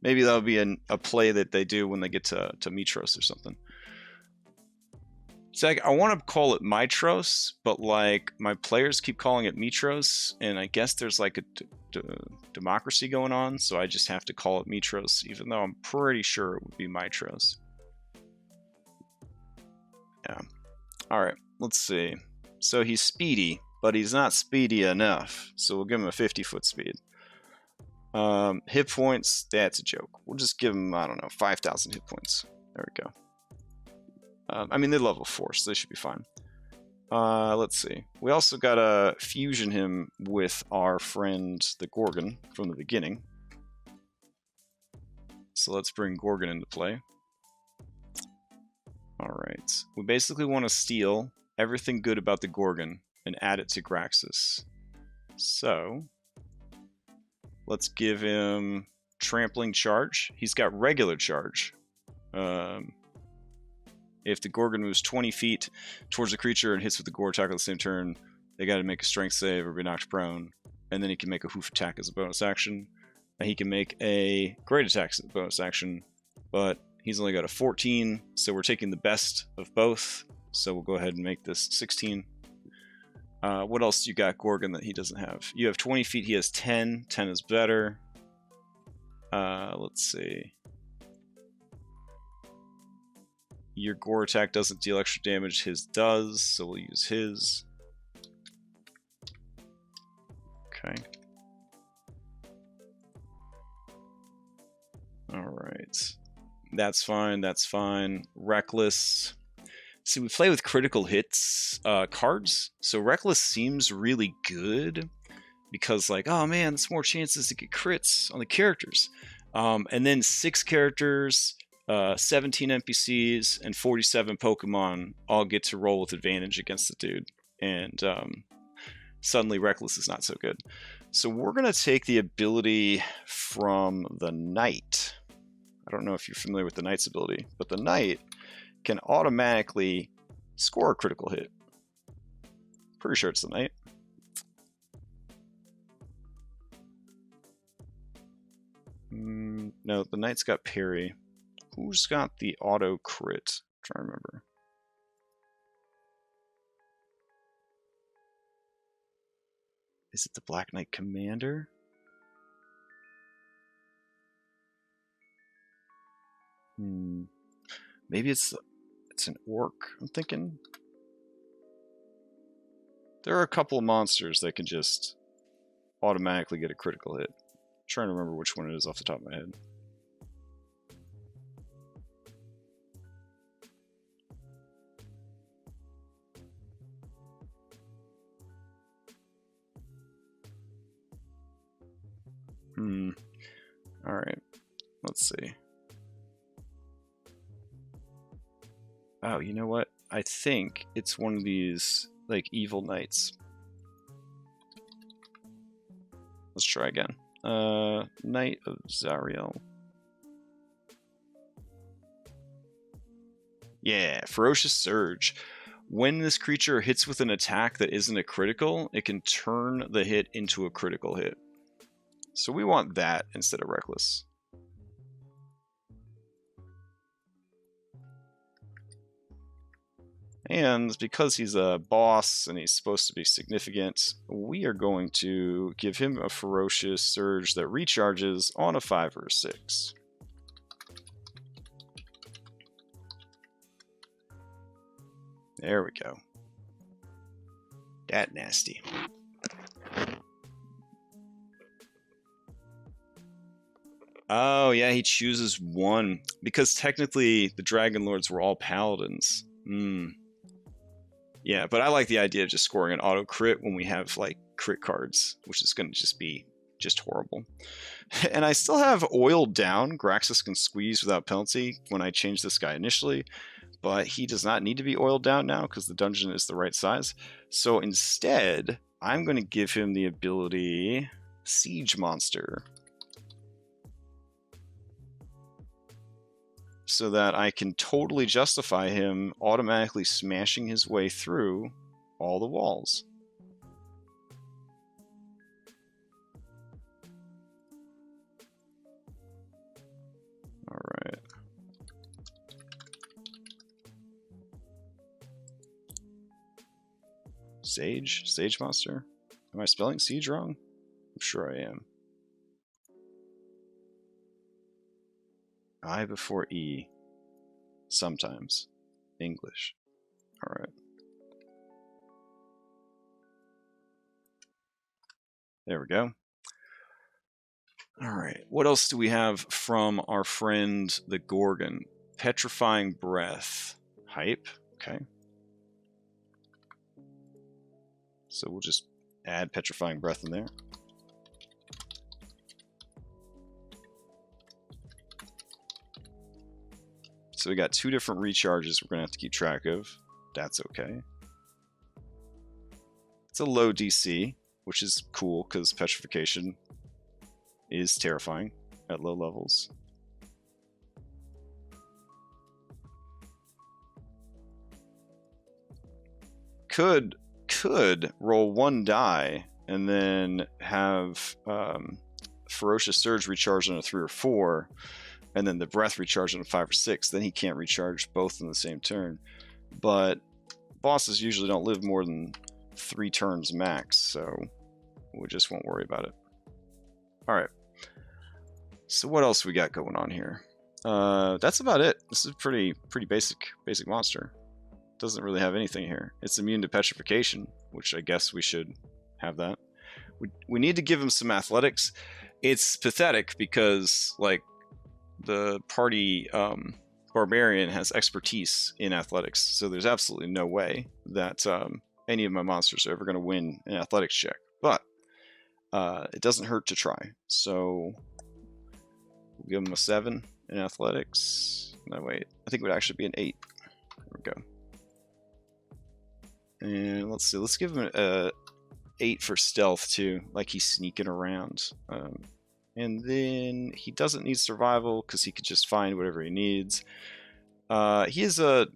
[SPEAKER 1] Maybe that'll be a play that they do when they get to Mitros or something. So I want to call it Mitros, but like my players keep calling it Mitros, and I guess there's like a democracy going on, so I just have to call it Mitros, even though I'm pretty sure it would be Mitros. Yeah. Alright, let's see. So he's speedy, but he's not speedy enough, so we'll give him a 50-foot speed. Hit points, that's a joke. We'll just give him, I don't know, 5,000 hit points. There we go. I mean, they're level 4, so they should be fine. Let's see. We also gotta fusion him with our friend, the Gorgon, from the beginning. So let's bring Gorgon into play. Alright. We basically want to steal everything good about the Gorgon and add it to Graxus. So, let's give him Trampling Charge. He's got Regular Charge. If the Gorgon moves 20 feet towards a creature and hits with the gore attack on the same turn, they got to make a strength save or be knocked prone. And then he can make a hoof attack as a bonus action. And he can make a great attack as a bonus action, but he's only got a 14, so we're taking the best of both. So we'll go ahead and make this 16. What else do you got, Gorgon, that he doesn't have? You have 20 feet, he has 10. 10 is better. Let's see. Your gore attack doesn't deal extra damage, his does, so we'll use his. Okay. Alright. That's fine. That's fine. Reckless. See, we play with critical hits cards, so Reckless seems really good because, like, oh man, there's more chances to get crits on the characters. And then 6 characters, 17 NPCs, and 47 Pokemon all get to roll with advantage against the dude. And suddenly Reckless is not so good. So we're going to take the ability from the Knight. I don't know if you're familiar with the Knight's ability, but the Knight can automatically score a critical hit. Pretty sure it's the Knight. No, the Knight's got parry. Who's got the auto crit? I'm trying to remember. Is it the Black Knight Commander? Maybe it's an orc, I'm thinking. There are a couple of monsters that can just automatically get a critical hit. I'm trying to remember which one it is off the top of my head. Alright. Let's see. Oh, you know what? I think it's one of these, like, evil knights. Let's try again. Knight of Zariel. Yeah, Ferocious Surge. When this creature hits with an attack that isn't a critical, it can turn the hit into a critical hit. So we want that instead of Reckless. And because he's a boss and he's supposed to be significant, we are going to give him a Ferocious Surge that recharges on a 5 or a 6. There we go. That nasty. Oh, yeah, he chooses one. Because technically, the Dragonlords were all paladins. Yeah, but I like the idea of just scoring an auto crit when we have, like, crit cards, which is going to just be just horrible. And I still have oiled down. Graxus can squeeze without penalty when I changed this guy initially, but he does not need to be oiled down now because the dungeon is the right size. So instead, I'm going to give him the ability Siege Monster, so that I can totally justify him automatically smashing his way through all the walls. Alright. Sage Monster? Am I spelling siege wrong? I'm sure I am. I before E. Sometimes. English. Alright. There we go. Alright. What else do we have from our friend the Gorgon? Petrifying Breath. Hype. Okay. So we'll just add Petrifying Breath in there. So we got 2 different recharges we're going to have to keep track of. That's okay. It's a low DC, which is cool because Petrification is terrifying at low levels. Could roll 1 die and then have Ferocious Surge recharge on a 3 or 4, and then the Breath recharge on a 5 or 6, then he can't recharge both in the same turn. But bosses usually don't live more than 3 turns max, so we just won't worry about it. Alright. So what else we got going on here? That's about it. This is pretty basic monster. Doesn't really have anything here. It's immune to Petrification, which I guess we should have that. We need to give him some athletics. It's pathetic because, like, the party barbarian has expertise in athletics, so there's absolutely no way that any of my monsters are ever going to win an athletics check. But it doesn't hurt to try. So we'll give him a 7 in athletics. No, wait. I think it would actually be an 8. There we go. And let's see. Let's give him a 8 for stealth too, like he's sneaking around. And then he doesn't need survival because he could just find whatever he needs. He is a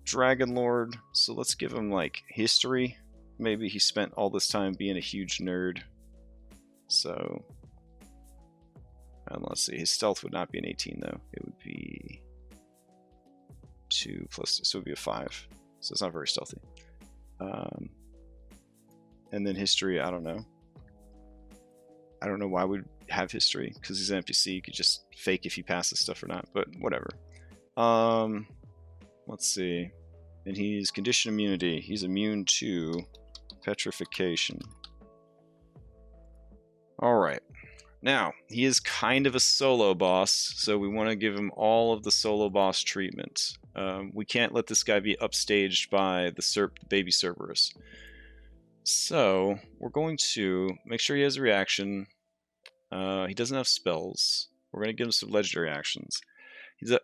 [SPEAKER 1] Dragonlord, so let's give him like history. Maybe he spent all this time being a huge nerd. So, and let's see. His stealth would not be an 18 though. It would be 2 plus, so it would be a 5. So it's not very stealthy. And then history, I don't know. I don't know why we'd have history, because he's an NPC. You could just fake if he passes stuff or not, but whatever. Let's see. And he's condition immunity. He's immune to petrification. Alright. Now, he is kind of a solo boss, so we want to give him all of the solo boss treatment. We can't let this guy be upstaged by the baby Cerberus. So, we're going to make sure he has a reaction. He doesn't have spells. We're going to give him some legendary actions.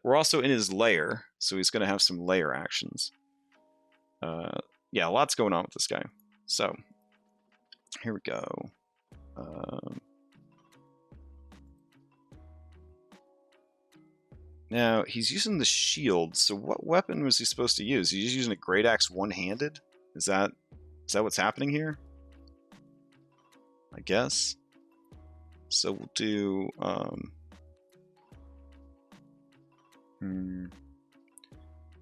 [SPEAKER 1] We're also in his lair, so he's going to have some lair actions. Yeah, lots going on with this guy. So, here we go. Now, he's using the shield, so what weapon was he supposed to use? He's using a great axe one-handed? Is that what's happening here? I guess. So we'll do...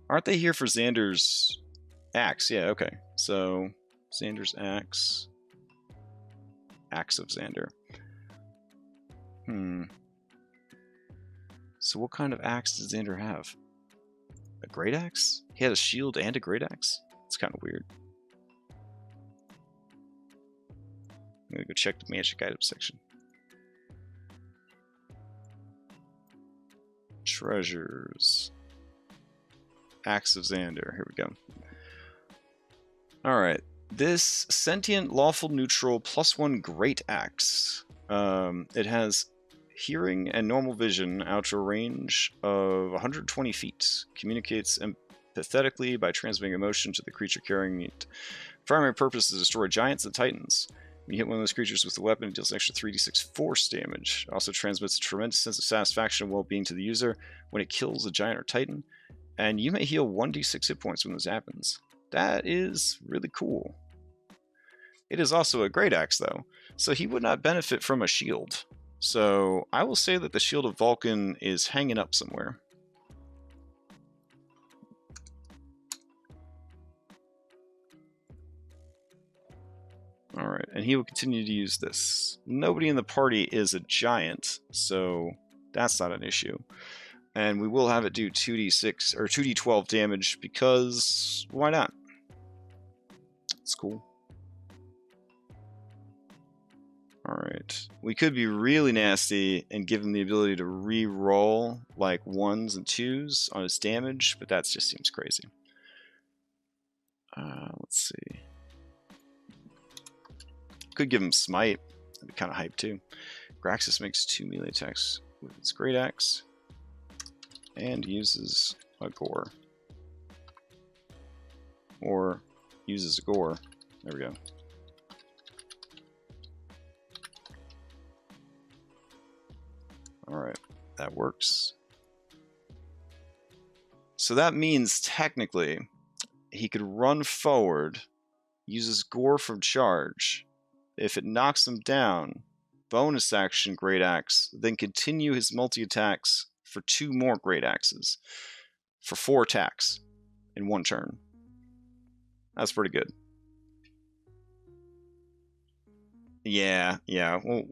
[SPEAKER 1] Aren't they here for Xander's axe? Yeah, okay. So, Xander's axe. Axe of Xander. So what kind of axe does Xander have? A great axe? He had a shield and a great axe? It's kind of weird. I'm gonna go check the magic item section. Treasures. Axe of Xander. Here we go. Alright. This sentient, lawful, neutral, +1 great axe. It has hearing and normal vision out to a range of 120 feet. Communicates empathetically by transmitting emotion to the creature carrying it. Primary purpose is to destroy giants and titans. When you hit one of those creatures with the weapon, it deals an extra 3d6 force damage. It also transmits a tremendous sense of satisfaction and well-being to the user when it kills a giant or titan. And you may heal 1d6 hit points when this happens. That is really cool. It is also a great axe, though, so he would not benefit from a shield. So I will say that the Shield of Vulcan is hanging up somewhere. Alright, and he will continue to use this. Nobody in the party is a giant, so that's not an issue. And we will have it do 2d6 or 2d12 damage because why not? It's cool. Alright. We could be really nasty and give him the ability to re-roll like 1s and 2s on his damage, but that just seems crazy. Let's see. Could give him Smite. That'd be kind of hype too. Graxus makes 2 melee attacks with its great axe and uses a gore. Or uses a gore. There we go. Alright, that works. So that means technically he could run forward, uses gore from charge. If it knocks him down, bonus action great axe, then continue his multi-attacks for 2 more great axes for 4 attacks in 1 turn. That's pretty good. Yeah. Well,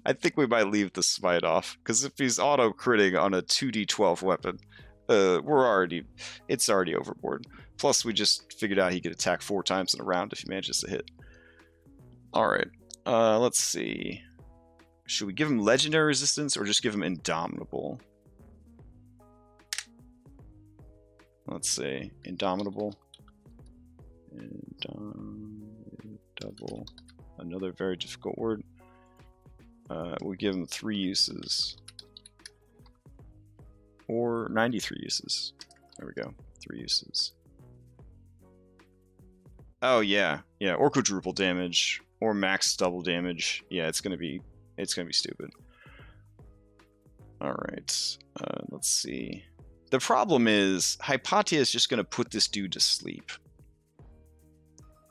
[SPEAKER 1] I think we might leave the Smite off, because if he's auto-critting on a 2d12 weapon, it's already overboard. Plus, we just figured out he could attack 4 times in a round if he manages to hit. Alright, let's see. Should we give him Legendary Resistance or just give him Indomitable? Let's see, Indomitable. Indomitable. Another very difficult word. We'll give him 3 uses. Or 93 uses. There we go. 3 uses. Oh yeah, yeah, or quadruple damage, or max double damage. Yeah, it's gonna be stupid. All right, let's see. The problem is Hypatia is just gonna put this dude to sleep.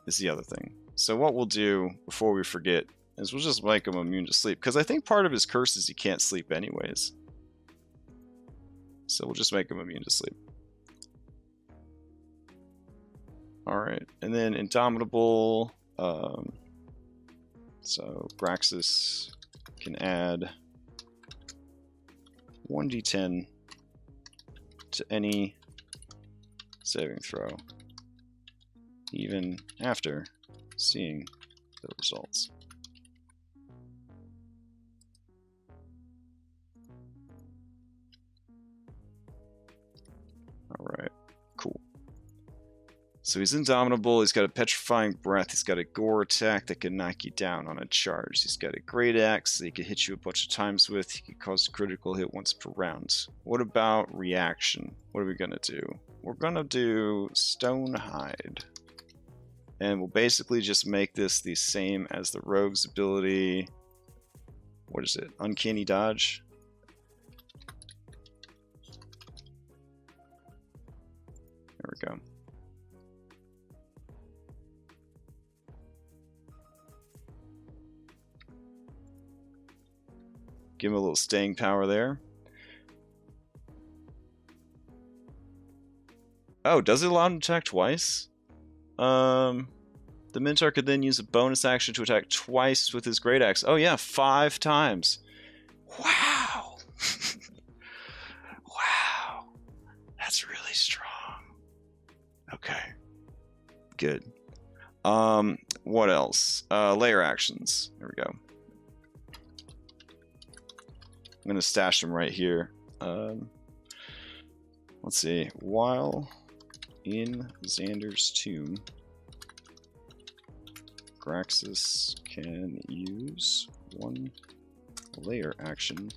[SPEAKER 1] Is the other thing. So what we'll do before we forget is we'll just make him immune to sleep, because I think part of his curse is he can't sleep anyways. So we'll just make him immune to sleep. Alright, and then Indomitable. So Graxus can add 1d10 to any saving throw, even after seeing the results. Alright, cool. So he's indomitable, he's got a petrifying breath, he's got a gore attack that can knock you down on a charge, he's got a great axe that he can hit you a bunch of times with, he can cause a critical hit once per round. What about reaction? What are we gonna do? We're gonna do Stone Hide. And we'll basically just make this the same as the rogue's ability. What is it? Uncanny Dodge? There we go. Give him a little staying power there. Oh, does it allow him to attack twice? The Minotaur could then use a bonus action to attack twice with his Great Axe. Oh yeah, 5 times. Wow. Wow. That's really strong. Okay. Good. What else? Layer actions. There we go. I'm gonna stash them right here. Let's see. While in Xander's tomb, Graxus can use 1 layer action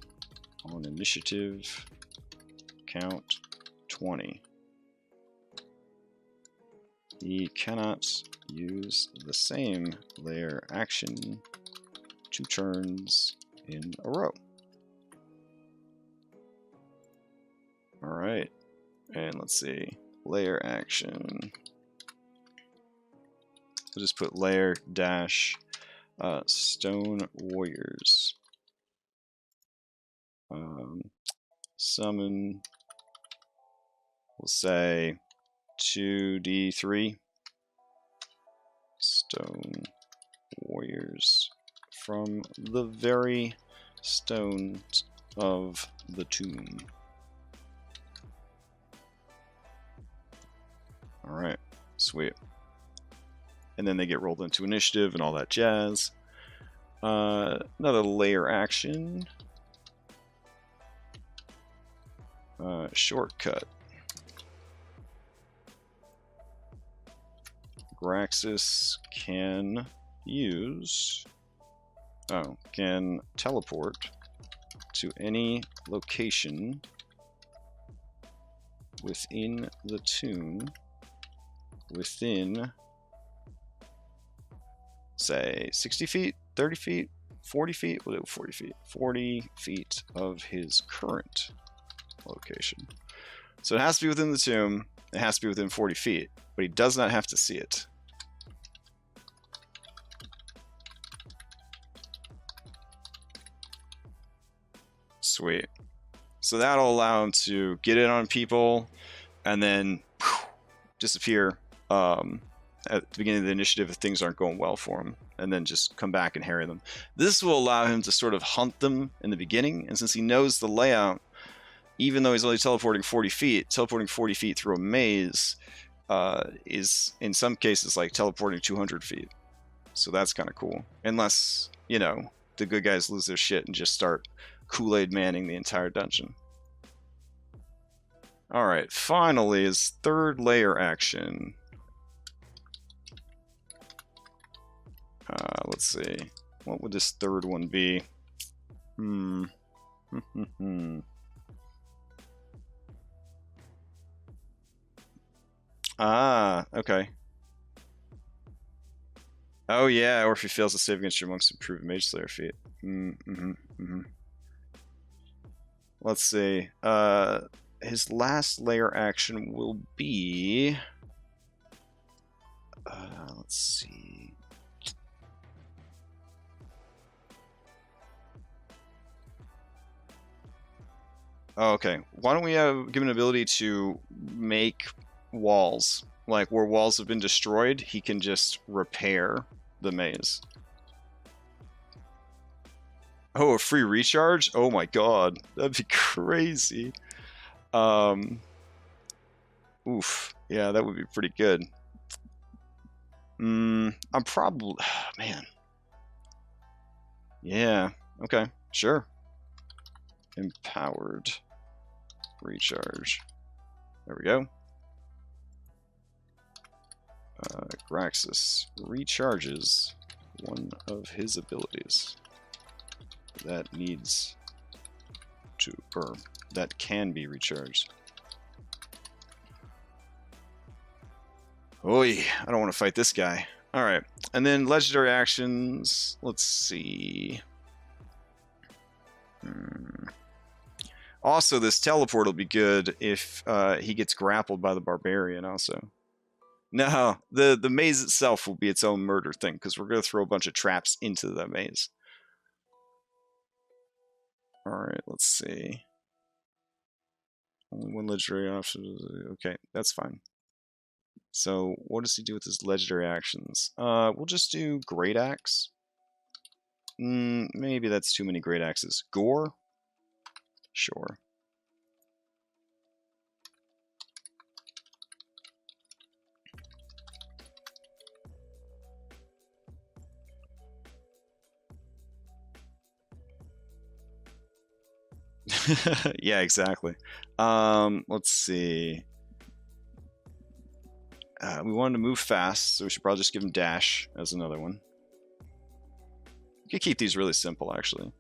[SPEAKER 1] on initiative count 20. He cannot use the same layer action 2 turns in a row. Alright, and let's see, layer action. We'll just put layer dash stone warriors. Summon, we'll say 2d3 stone warriors from the very stones of the tomb. Alright, sweet. And then they get rolled into initiative and all that jazz. Another layer action. Shortcut. Graxus can use... can teleport to any location within the tomb within, say, 60 feet, 30 feet, 40 feet, we'll do 40 feet, 40 feet of his current location. So it has to be within the tomb, it has to be within 40 feet, but he does not have to see it. Sweet. So that'll allow him to get in on people and then disappear at the beginning of the initiative if things aren't going well for him, and then just come back and harry them. This will allow him to sort of hunt them in the beginning, and since he knows the layout, even though he's only teleporting 40 feet through a maze is in some cases like teleporting 200 feet. So that's kind of cool. Unless, you know, the good guys lose their shit and just start Kool-Aid manning the entire dungeon. Alright, finally, his third layer action. Let's see. What would this third one be? Ah, okay. Oh yeah, or if he fails to save against your monk's improved Mage Slayer feat. Let's see. His last layer action will be... let's see. Oh, okay. Why don't we give an ability to make walls? Like, where walls have been destroyed, he can just repair the maze. Oh, a free recharge? Oh my god. That'd be crazy. Oof. Yeah, that would be pretty good. I'm probably... man. Yeah. Okay. Sure. Empowered. Recharge. There we go. Graxus recharges one of his abilities that needs to, or that can be recharged. Oi, I don't want to fight this guy. Alright, and then legendary actions, let's see. Also, this teleport will be good if he gets grappled by the barbarian also. No, the maze itself will be its own murder thing, because we're going to throw a bunch of traps into that maze. Alright, let's see. Only one legendary option. Okay, that's fine. So, what does he do with his legendary actions? We'll just do Great Axe. Maybe that's too many Great Axes. Gore? Sure. Yeah, exactly. Let's see. We wanted to move fast, so we should probably just give him dash as another one. You can keep these really simple, actually.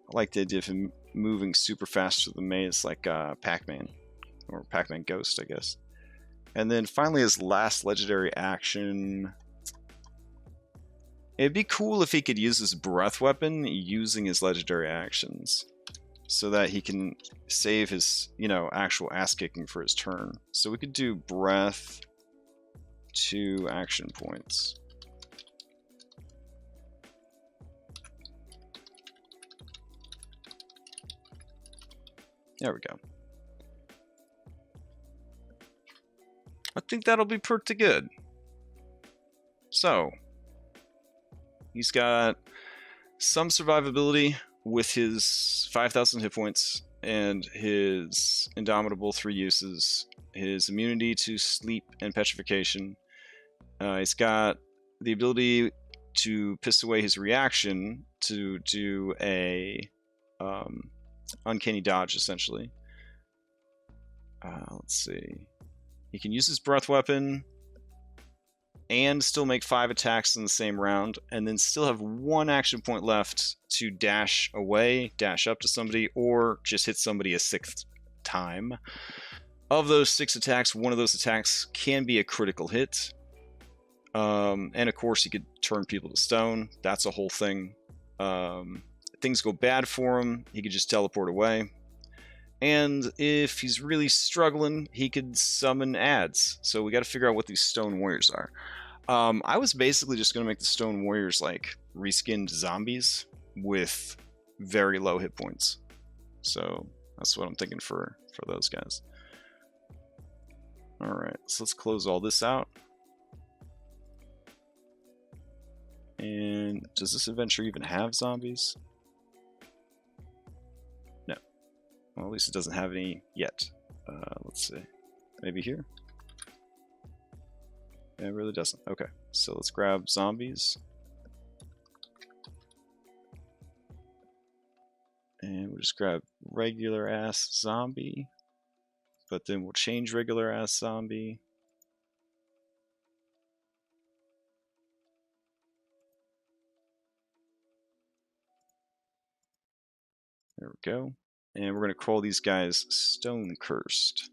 [SPEAKER 1] I like the idea of him moving super fast through the maze like Pac-Man. Or Pac-Man Ghost, I guess. And then finally his last legendary action. It'd be cool if he could use his breath weapon using his legendary actions. So that he can save his, actual ass kicking for his turn. So we could do breath, 2 action points. There we go. I think that'll be pretty good. So, he's got some survivability with his 5,000 hit points and his Indomitable 3 uses, his immunity to sleep and petrification. He's got the ability to piss away his reaction to do a uncanny dodge, essentially. Let's see. He can use his breath weapon and still make 5 attacks in the same round, and then still have 1 action point left to dash away, dash up to somebody, or just hit somebody a 6th time. Of those 6 attacks, 1 of those attacks can be a critical hit. And of course, he could turn people to stone. That's a whole thing. Things go bad for him, he could just teleport away. And if he's really struggling, he could summon ads. So we got to figure out what these Stone Warriors are. I was basically just going to make the Stone Warriors like reskinned zombies with very low hit points. So that's what I'm thinking for those guys. Alright, so let's close all this out. And does this adventure even have zombies? No. Well, at least it doesn't have any yet. Let's see. Maybe here? Yeah, it really doesn't. Okay, so let's grab zombies. just grab regular ass zombie, but then we'll change regular ass zombie. There we go. And we're going to call these guys Stone Cursed.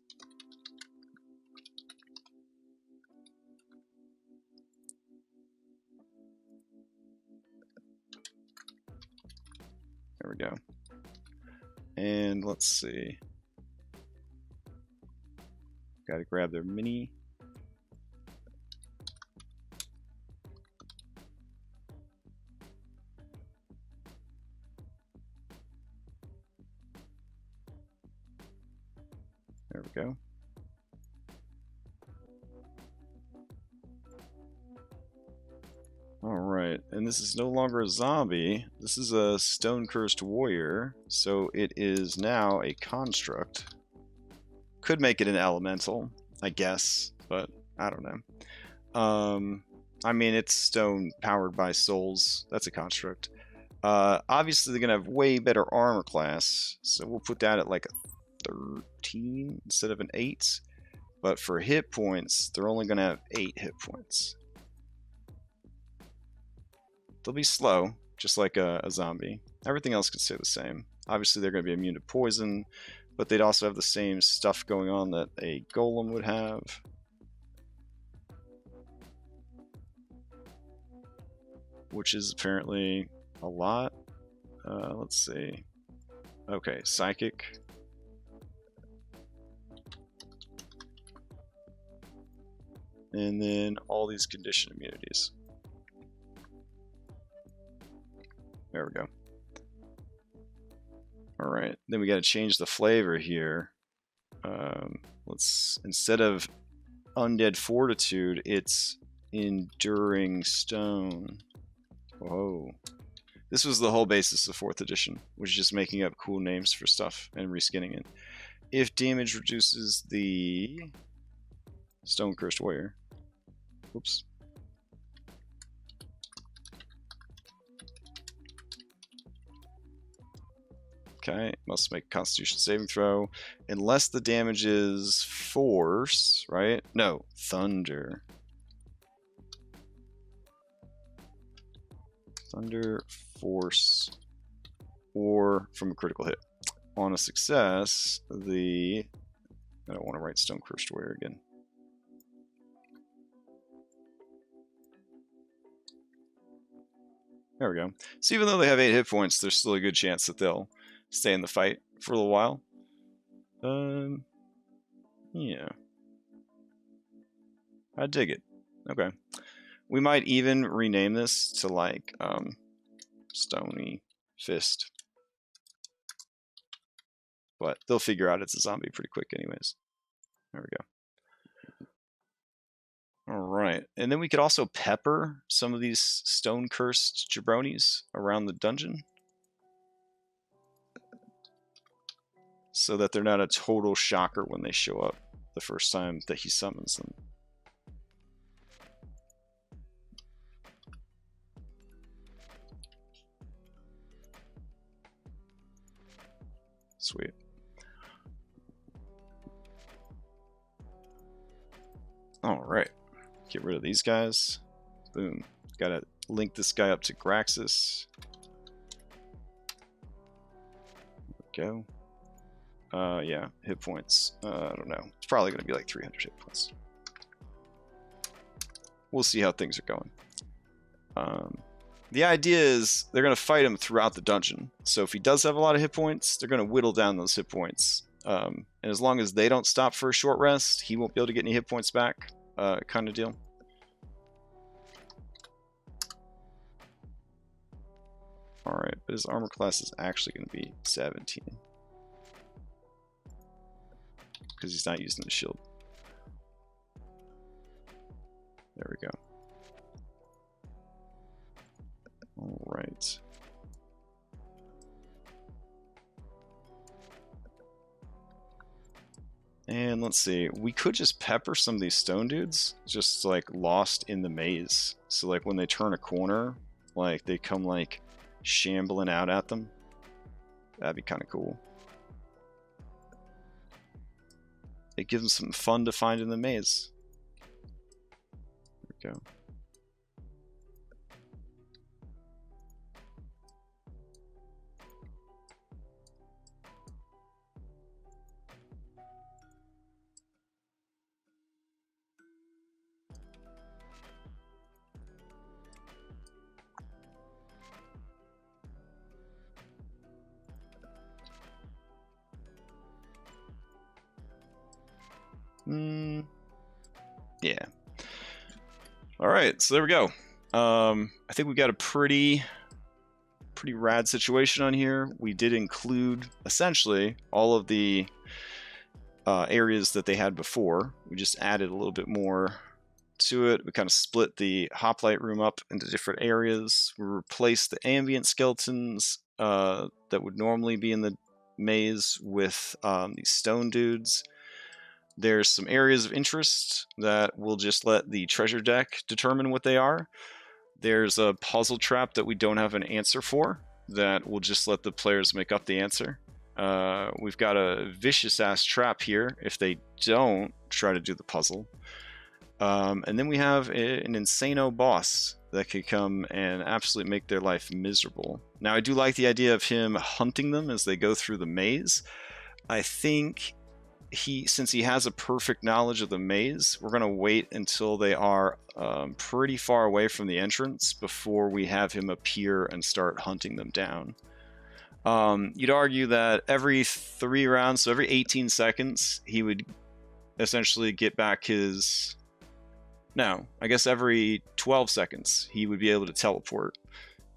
[SPEAKER 1] There we go. And let's see. Got to grab their mini. There we go. Alright, and this is no longer a zombie. This is a Stone Cursed Warrior, so it is now a construct. Could make it an elemental, I guess, but I don't know. I mean, it's stone powered by souls. That's a construct. Obviously, they're going to have way better armor class, so we'll put that at like a 13 instead of an 8. But for hit points, they're only going to have 8 hit points. They'll be slow, just like a zombie. Everything else can stay the same. Obviously, they're going to be immune to poison, but they'd also have the same stuff going on that a golem would have. Which is apparently a lot. Let's see. Okay, psychic. And then all these condition immunities. There we go. Alright, then we got to change the flavor here. Let's, instead of Undead Fortitude, it's Enduring Stone. Whoa. This was the whole basis of 4th edition, which is just making up cool names for stuff and reskinning it. If damage reduces the Stone Cursed Warrior. Oops. Okay, must make a Constitution saving throw. Unless the damage is force, right? No, thunder. Thunder, force, or from a critical hit. On a success, I don't want to write Stone Cursed Warrior again. There we go. So even though they have 8 hit points, there's still a good chance that they'll stay in the fight for a little while. Yeah. I dig it. Okay. We might even rename this to like Stony Fist. But they'll figure out it's a zombie pretty quick anyways. There we go. Alright. And then we could also pepper some of these stone cursed jabronis around the dungeon. So that they're not a total shocker when they show up the first time that he summons them. Sweet. Alright. Get rid of these guys. Boom. Gotta link this guy up to Graxus. There we go. Yeah, hit points. I don't know. It's probably going to be like 300 hit points. We'll see how things are going. The idea is they're going to fight him throughout the dungeon. So if he does have a lot of hit points, they're going to whittle down those hit points. And as long as they don't stop for a short rest, he won't be able to get any hit points back, kind of deal. Alright, but his armor class is actually going to be 17. Because he's not using the shield. There we go. Alright. And let's see, we could just pepper some of these stone dudes, just like lost in the maze. So like when they turn a corner, like they come like shambling out at them. That'd be kind of cool. It gives them something fun to find in the maze. There we go. Yeah. All right, so there we go. I think we got a pretty rad situation on here. We did include essentially all of the areas that they had before. We just added a little bit more to it. We kind of split the hoplite room up into different areas. We replaced the ambient skeletons that would normally be in the maze with these stone dudes. There's some areas of interest that we'll just let the treasure deck determine what they are. There's a puzzle trap that we don't have an answer for that we'll just let the players make up the answer. We've got a vicious ass trap here if they don't try to do the puzzle. And then we have an insano boss that could come and absolutely make their life miserable. Now, I do like the idea of him hunting them as they go through the maze. I think since he has a perfect knowledge of the maze, we're going to wait until they are pretty far away from the entrance before we have him appear and start hunting them down. You'd argue that every 3 rounds, so every 18 seconds, he would essentially get back his... No, I guess every 12 seconds, he would be able to teleport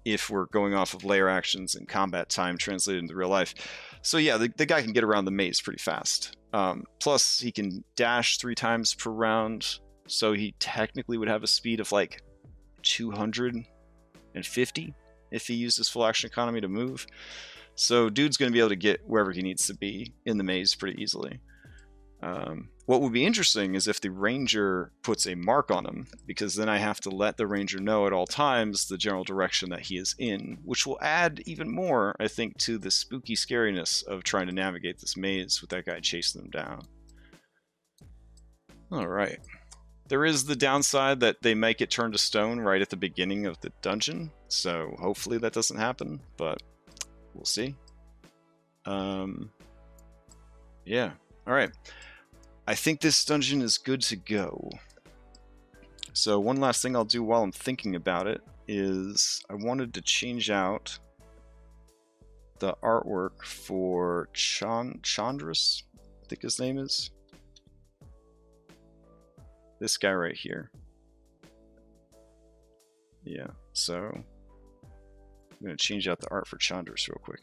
[SPEAKER 1] if we're going off of layer actions and combat time translated into real life. So yeah, the guy can get around the maze pretty fast. Plus, he can dash 3 times per round, so he technically would have a speed of like 250 if he used his full action economy to move. So dude's going to be able to get wherever he needs to be in the maze pretty easily. What would be interesting is if the ranger puts a mark on him, because then I have to let the ranger know at all times the general direction that he is in, which will add even more, I think, to the spooky scariness of trying to navigate this maze with that guy chasing them down. Alright. There is the downside that they might get turned to stone right at the beginning of the dungeon, so hopefully that doesn't happen, but we'll see. Yeah. Alright. I think this dungeon is good to go. So one last thing I'll do while I'm thinking about it is I wanted to change out the artwork for Chandris, I think his name is. This guy right here. Yeah, so I'm going to change out the art for Chandris real quick.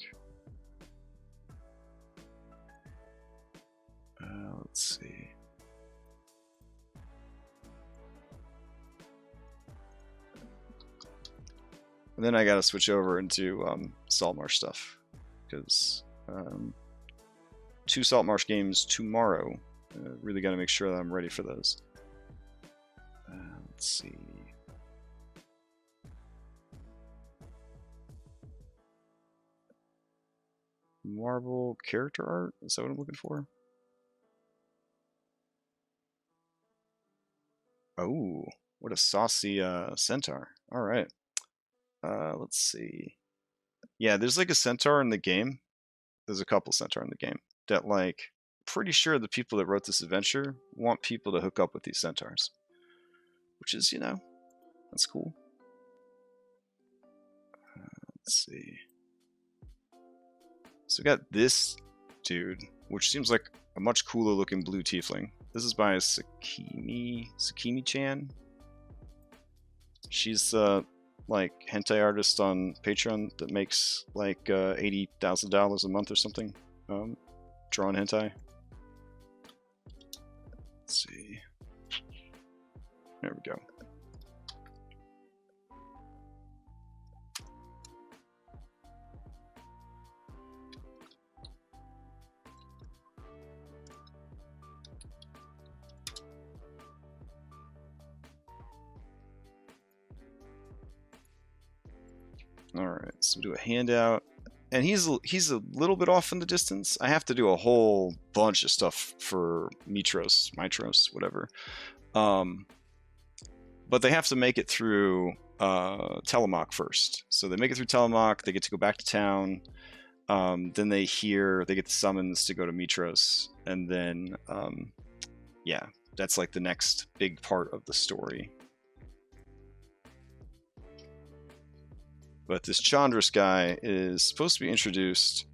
[SPEAKER 1] Let's see. And then I gotta switch over into Saltmarsh stuff, because 2 Saltmarsh games tomorrow. Really gotta make sure that I'm ready for those. Let's see. Marble character art? Is that what I'm looking for? Oh, what a saucy centaur. Alright. Let's see. Yeah, there's like a centaur in the game. There's a couple centaur in the game that, like, pretty sure the people that wrote this adventure want people to hook up with these centaurs. Which is, you know, that's cool. Let's see. So we got this dude, which seems like a much cooler looking blue tiefling. This is by Sakimi-chan. She's like hentai artist on Patreon that makes like $80,000 a month or something. Drawn hentai. Let's see. There we go. Alright, so we'll do a handout, and he's a little bit off in the distance. I have to do a whole bunch of stuff for Mitros, whatever. But they have to make it through Telemach first. So they make it through Telemach. They get to go back to town. Then they get the summons to go to Mitros, and then yeah, that's like the next big part of the story. But this Chandras guy is supposed to be introduced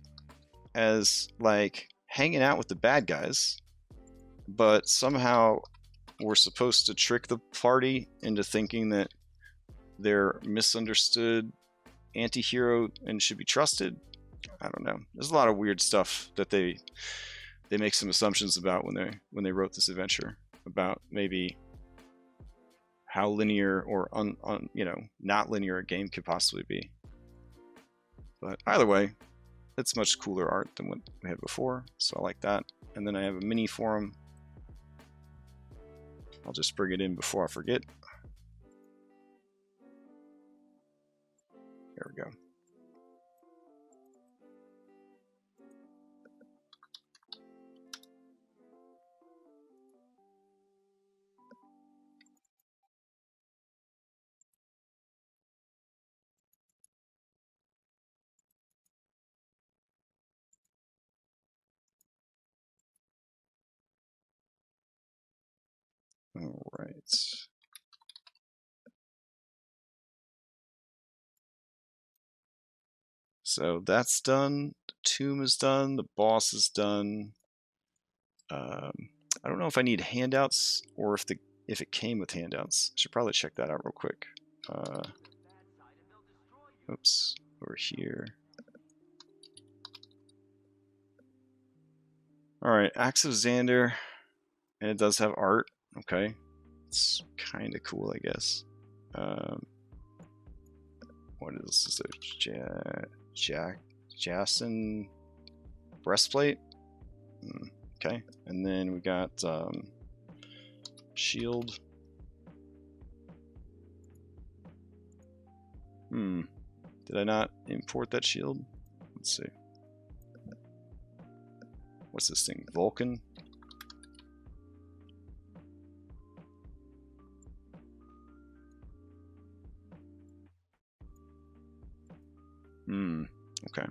[SPEAKER 1] as like hanging out with the bad guys, but somehow we're supposed to trick the party into thinking that they're misunderstood anti-hero and should be trusted. I don't know. There's a lot of weird stuff that they make some assumptions about when they wrote this adventure, about maybe how linear or not linear a game could possibly be. But either way, it's much cooler art than what we had before, so I like that. And then I have a mini forum. I'll just bring it in before I forget. There we go. All right. So that's done. The tomb is done. The boss is done. I don't know if I need handouts or if it came with handouts. I should probably check that out real quick. Oops, over here. All right, Axe of Xander, and it does have art. Okay, it's kind of cool, I guess. What is this? Jason breastplate. Okay, and then we got shield. Did I not import that shield? Let's see. What's this thing? Vulcan? Okay.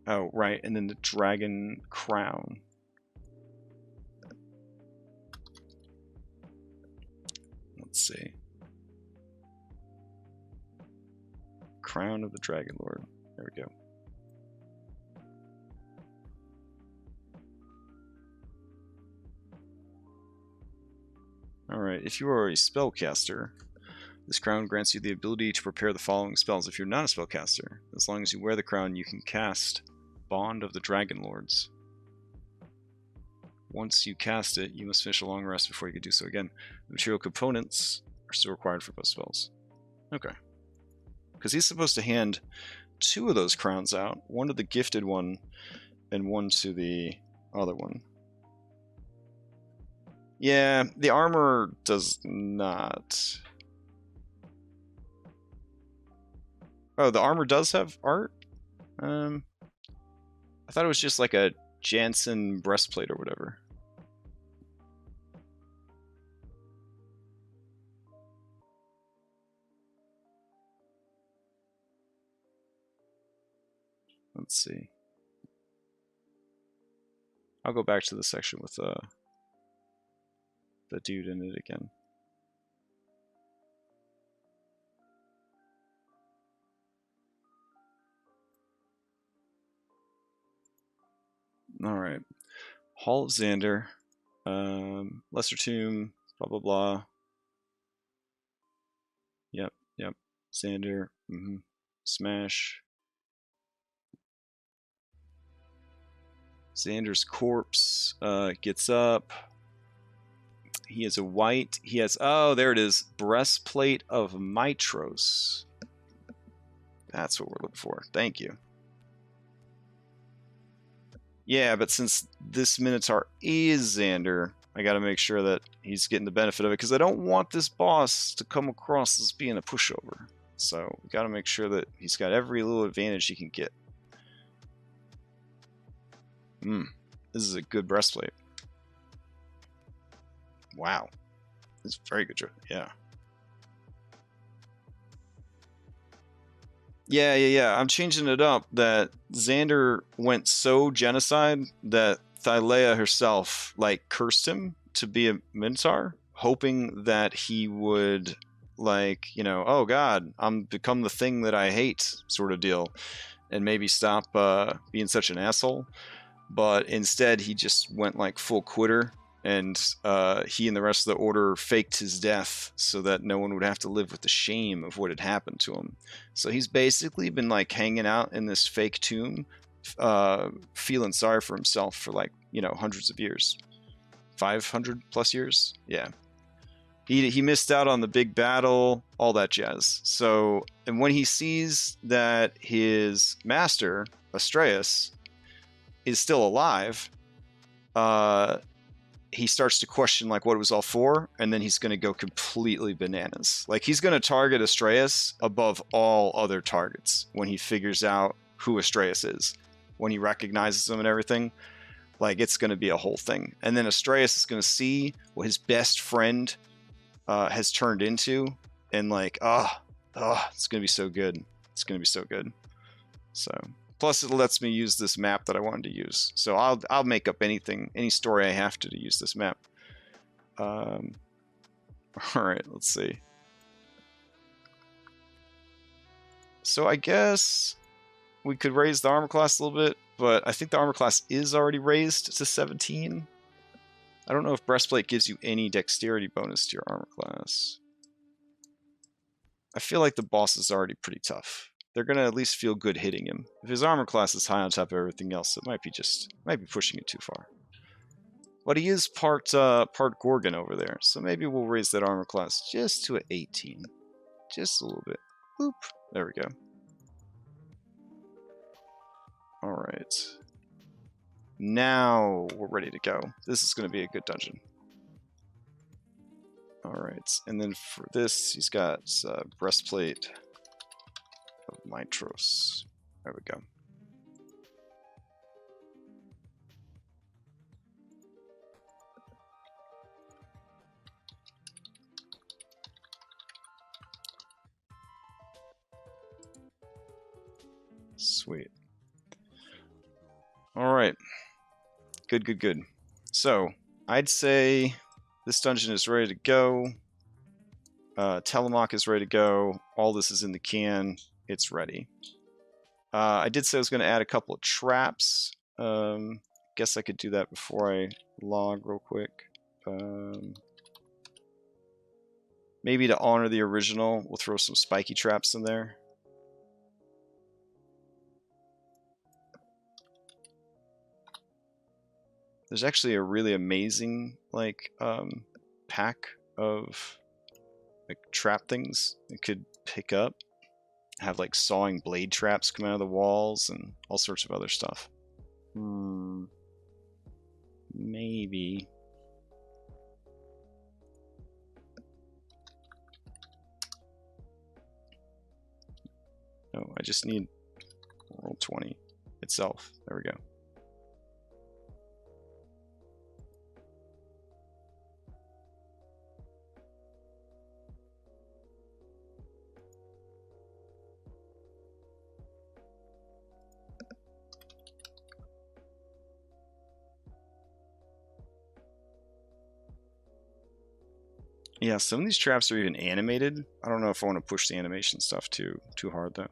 [SPEAKER 1] Oh, right, and then the dragon crown. Let's see. Crown of the Dragonlord. There we go. Alright, if you are a spellcaster, this crown grants you the ability to prepare the following spells. If you're not a spellcaster, as long as you wear the crown, you can cast Bond of the Dragonlords. Once you cast it, you must finish a long rest before you can do so again. The material components are still required for both spells. Okay. Because he's supposed to hand 2 of those crowns out. One to the gifted one, and one to the other one. Yeah, the armor does not. Oh, the armor does have art? I thought it was just like a Jansen breastplate or whatever. Let's see. I'll go back to the section with the dude in it again. All right. Hall of Xander, Lesser Tomb, blah blah blah. Yep. Xander, Smash. Xander's corpse gets up. He has a white. He has, oh, there it is, breastplate of Mitros. That's what we're looking for. Thank you. Yeah, but since this Minotaur is Xander, I got to make sure that he's getting the benefit of it because I don't want this boss to come across as being a pushover. So we got to make sure that he's got every little advantage he can get. This is a good breastplate. Wow. It's very good. Yeah. Yeah. I'm changing it up that Xander went so genocide that Thylea herself like cursed him to be a Minotaur, hoping that he would like, you know, oh god, I'm become the thing that I hate sort of deal, and maybe stop being such an asshole. But instead he just went like full quitter, and he and the rest of the order faked his death so that no one would have to live with the shame of what had happened to him. So he's basically been like hanging out in this fake tomb, feeling sorry for himself for like, you know, hundreds of years, 500 plus years. Yeah, he missed out on the big battle, all that jazz. So, and when he sees that his master Astraeus is still alive, he starts to question like what it was all for, and then he's going to go completely bananas. Like he's going to target Astraeus above all other targets when he figures out who Astraeus is, when he recognizes him and everything. Like it's going to be a whole thing. And then Astraeus is going to see what his best friend has turned into, and like it's going to be so good. It's going to be so good. So plus it lets me use this map that I wanted to use. So I'll make up anything, any story I have to use this map. All right, let's see. So I guess we could raise the armor class a little bit, but I think the armor class is already raised to 17. I don't know if breastplate gives you any dexterity bonus to your armor class. I feel like the boss is already pretty tough. They're going to at least feel good hitting him. If his armor class is high on top of everything else, it might be pushing it too far. But he is part Gorgon over there, so maybe we'll raise that armor class just to an 18. Just a little bit. Boop. There we go. Alright. Now we're ready to go. This is going to be a good dungeon. Alright, and then for this, he's got breastplate of Mitros. There we go. Sweet. Alright. Good. So, I'd say this dungeon is ready to go. Telemach is ready to go. All this is in the can. It's ready. I did say I was going to add a couple of traps. Guess I could do that before I log real quick. Maybe to honor the original, we'll throw some spiky traps in there. There's actually a really amazing like pack of like trap things you could pick up. Have like sawing blade traps come out of the walls and all sorts of other stuff. Maybe. No, I just need Roll20 itself. There we go. Yeah, some of these traps are even animated. I don't know if I want to push the animation stuff too hard though.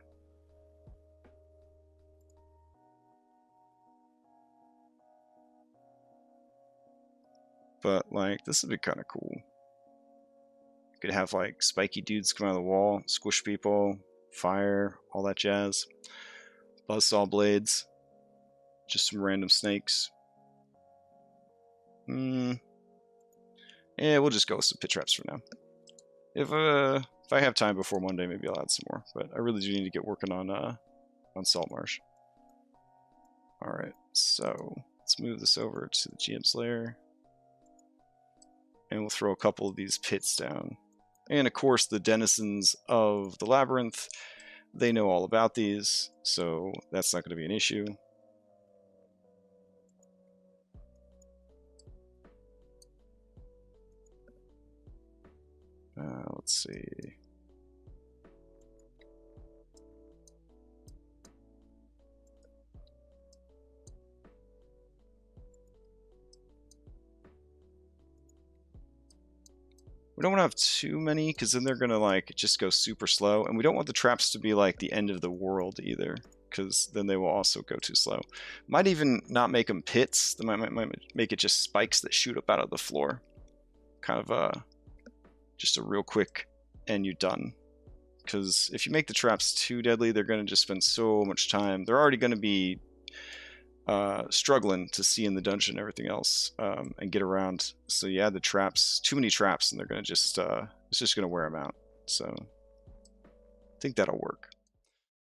[SPEAKER 1] But like, this would be kind of cool. You could have like spiky dudes come out of the wall, squish people, fire, all that jazz. Buzzsaw blades. Just some random snakes. Yeah, we'll just go with some pit traps for now. If I have time before Monday, maybe I'll add some more. But I really do need to get working on Saltmarsh. Alright, so let's move this over to the GM's lair. and we'll throw a couple of these pits down. And of course, the denizens of the labyrinth, they know all about these, so that's not going to be an issue. Let's see. We don't want to have too many, because then they're going to like just go super slow, and we don't want the traps to be like the end of the world either, because then they will also go too slow. Might even not make them pits. They might make it just spikes that shoot up out of the floor. Kind of just a real quick and you're done. Because if you make the traps too deadly, they're going to just spend so much time. They're already going to be struggling to see in the dungeon and everything else, and get around. So you add the traps, too many traps, and they're going to just it's just going to wear them out. So I think that'll work.